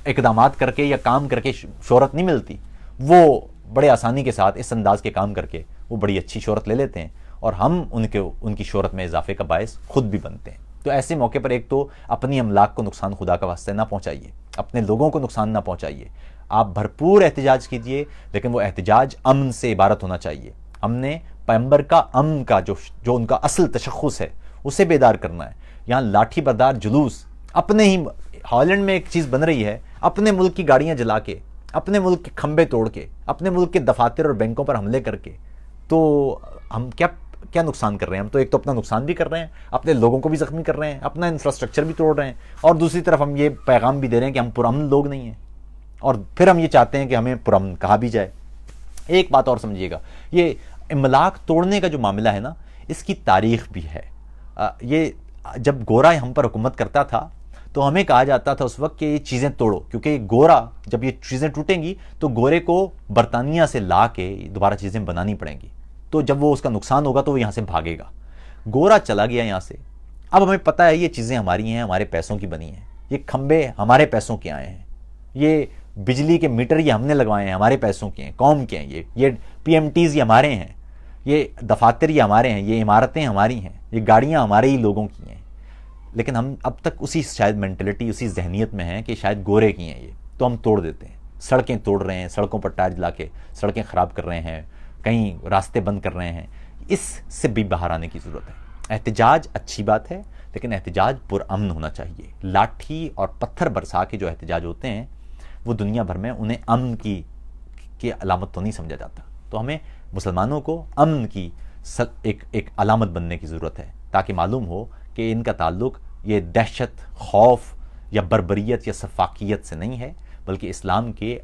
اقدامات کر کے یا کام کر کے شہرت نہیں ملتی، وہ بڑے آسانی کے ساتھ اس انداز کے کام کر کے وہ بڑی اچھی شہرت لے لیتے ہیں، اور ہم ان کی شہرت میں اضافے کا باعث خود بھی بنتے ہیں. تو ایسے موقع پر ایک تو اپنی املاک کو نقصان خدا کا واسطہ نہ پہنچائیے، اپنے لوگوں کو نقصان نہ پہنچائیے. آپ بھرپور احتجاج کیجئے، لیکن وہ احتجاج امن سے عبارت ہونا چاہیے. ہم نے پیغمبر کا امن کا جو ان کا اصل تشخص ہے اسے بیدار کرنا ہے. یہاں لاٹھی بردار جلوس، اپنے ہی ہالینڈ میں ایک چیز بن رہی ہے، اپنے ملک کی گاڑیاں جلا کے، اپنے ملک کے کھمبے توڑ کے، اپنے ملک کے دفاتر اور بینکوں پر حملے کر کے، تو ہم کیا نقصان کر رہے ہیں؟ ہم تو ایک تو اپنا نقصان بھی کر رہے ہیں، اپنے لوگوں کو بھی زخمی کر رہے ہیں، اپنا انفراسٹرکچر بھی توڑ رہے ہیں، اور دوسری طرف ہم یہ پیغام بھی دے رہے ہیں کہ ہم پرامن لوگ نہیں ہیں، اور پھر ہم یہ چاہتے ہیں کہ ہمیں پرامن کہا بھی جائے. ایک بات اور سمجھیے گا، یہ املاک توڑنے کا جو معاملہ ہے نا، اس کی تاریخ بھی ہے. یہ جب گورا ہم پر حکومت کرتا تھا تو ہمیں کہا جاتا تھا اس وقت کہ یہ چیزیں توڑو، کیونکہ گورا جب یہ چیزیں ٹوٹیں گی تو گورے کو برطانیہ سے لا کے دوبارہ چیزیں بنانی پڑیں گی، تو جب وہ اس کا نقصان ہوگا تو وہ یہاں سے بھاگے گا. گورا چلا گیا یہاں سے. اب ہمیں پتہ ہے یہ چیزیں ہماری ہیں، ہمارے پیسوں کی بنی ہیں، یہ کھمبے ہمارے پیسوں کے آئے ہیں، یہ بجلی کے میٹر یہ ہم نے لگوائے ہیں، ہمارے پیسوں کے ہیں، قوم کے ہیں، یہ PMTs یہ ہمارے ہیں، یہ دفاتر یہ ہمارے ہیں، یہ عمارتیں ہماری ہیں، یہ گاڑیاں ہمارے ہی لوگوں کی ہیں. لیکن ہم اب تک اسی شاید مینٹلٹی، اسی ذہنیت میں ہیں کہ شاید گورے کی ہیں یہ، تو ہم توڑ دیتے ہیں. سڑکیں توڑ رہے ہیں، سڑکوں پر ٹائر جلا کے سڑکیں خراب کر رہے ہیں، کہیں راستے بند کر رہے ہیں. اس سے بھی باہر آنے کی ضرورت ہے. احتجاج اچھی بات ہے، لیکن احتجاج پرامن ہونا چاہیے. لاٹھی اور پتھر برسا کے جو احتجاج ہوتے ہیں وہ دنیا بھر میں انہیں امن کی علامت تو نہیں سمجھا جاتا. تو ہمیں مسلمانوں کو امن کی ایک علامت بننے کی ضرورت ہے، تاکہ معلوم ہو کہ ان کا تعلق یہ دہشت، خوف یا بربریت یا سفاکیت سے نہیں ہے، بلکہ اسلام کے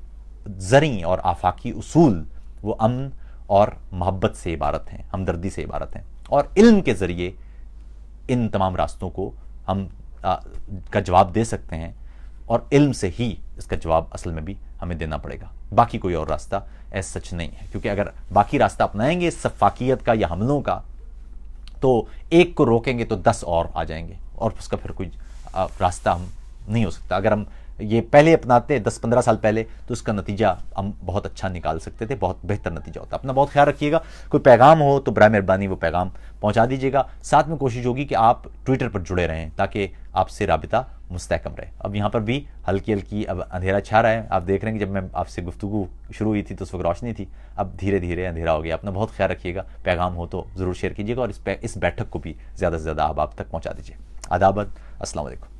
زرعی اور آفاقی اصول وہ امن اور محبت سے عبارت ہیں، ہمدردی سے عبارت ہیں، اور علم کے ذریعے ان تمام راستوں کو ہم کا جواب دے سکتے ہیں، اور علم سے ہی اس کا جواب اصل میں بھی ہمیں دینا پڑے گا، باقی کوئی اور راستہ ایسا سچ نہیں ہے، کیونکہ اگر باقی راستہ اپنائیں گے سفاکیت کا یا حملوں کا تو ایک کو روکیں گے تو 10 اور آ جائیں گے، اور اس کا پھر کوئی راستہ ہم نہیں ہو سکتا۔ اگر ہم یہ پہلے اپناتے 10-15 سال پہلے تو اس کا نتیجہ ہم بہت اچھا نکال سکتے تھے، بہت بہتر نتیجہ ہوتا۔ اپنا بہت خیال رکھیے گا، کوئی پیغام ہو تو برائے مہربانی وہ پیغام پہنچا دیجیے گا، ساتھ میں کوشش ہوگی کہ آپ ٹویٹر پر جڑے رہیں تاکہ آپ سے رابطہ مستحکم رہے۔ اب یہاں پر بھی ہلکی ہلکی اب اندھیرا چھا رہا ہے، آپ دیکھ رہے ہیں کہ جب میں آپ سے گفتگو شروع ہوئی تھی تو اس وقت روشنی تھی، اب دھیرے دھیرے اندھیرا ہو گیا۔ اپنا بہت خیال رکھیے گا، پیغام ہو تو ضرور شیئر کیجیے گا، اور اس بیٹھک کو بھی زیادہ سے زیادہ آپ تک پہنچا دیجیے۔ آداب، السلام علیکم۔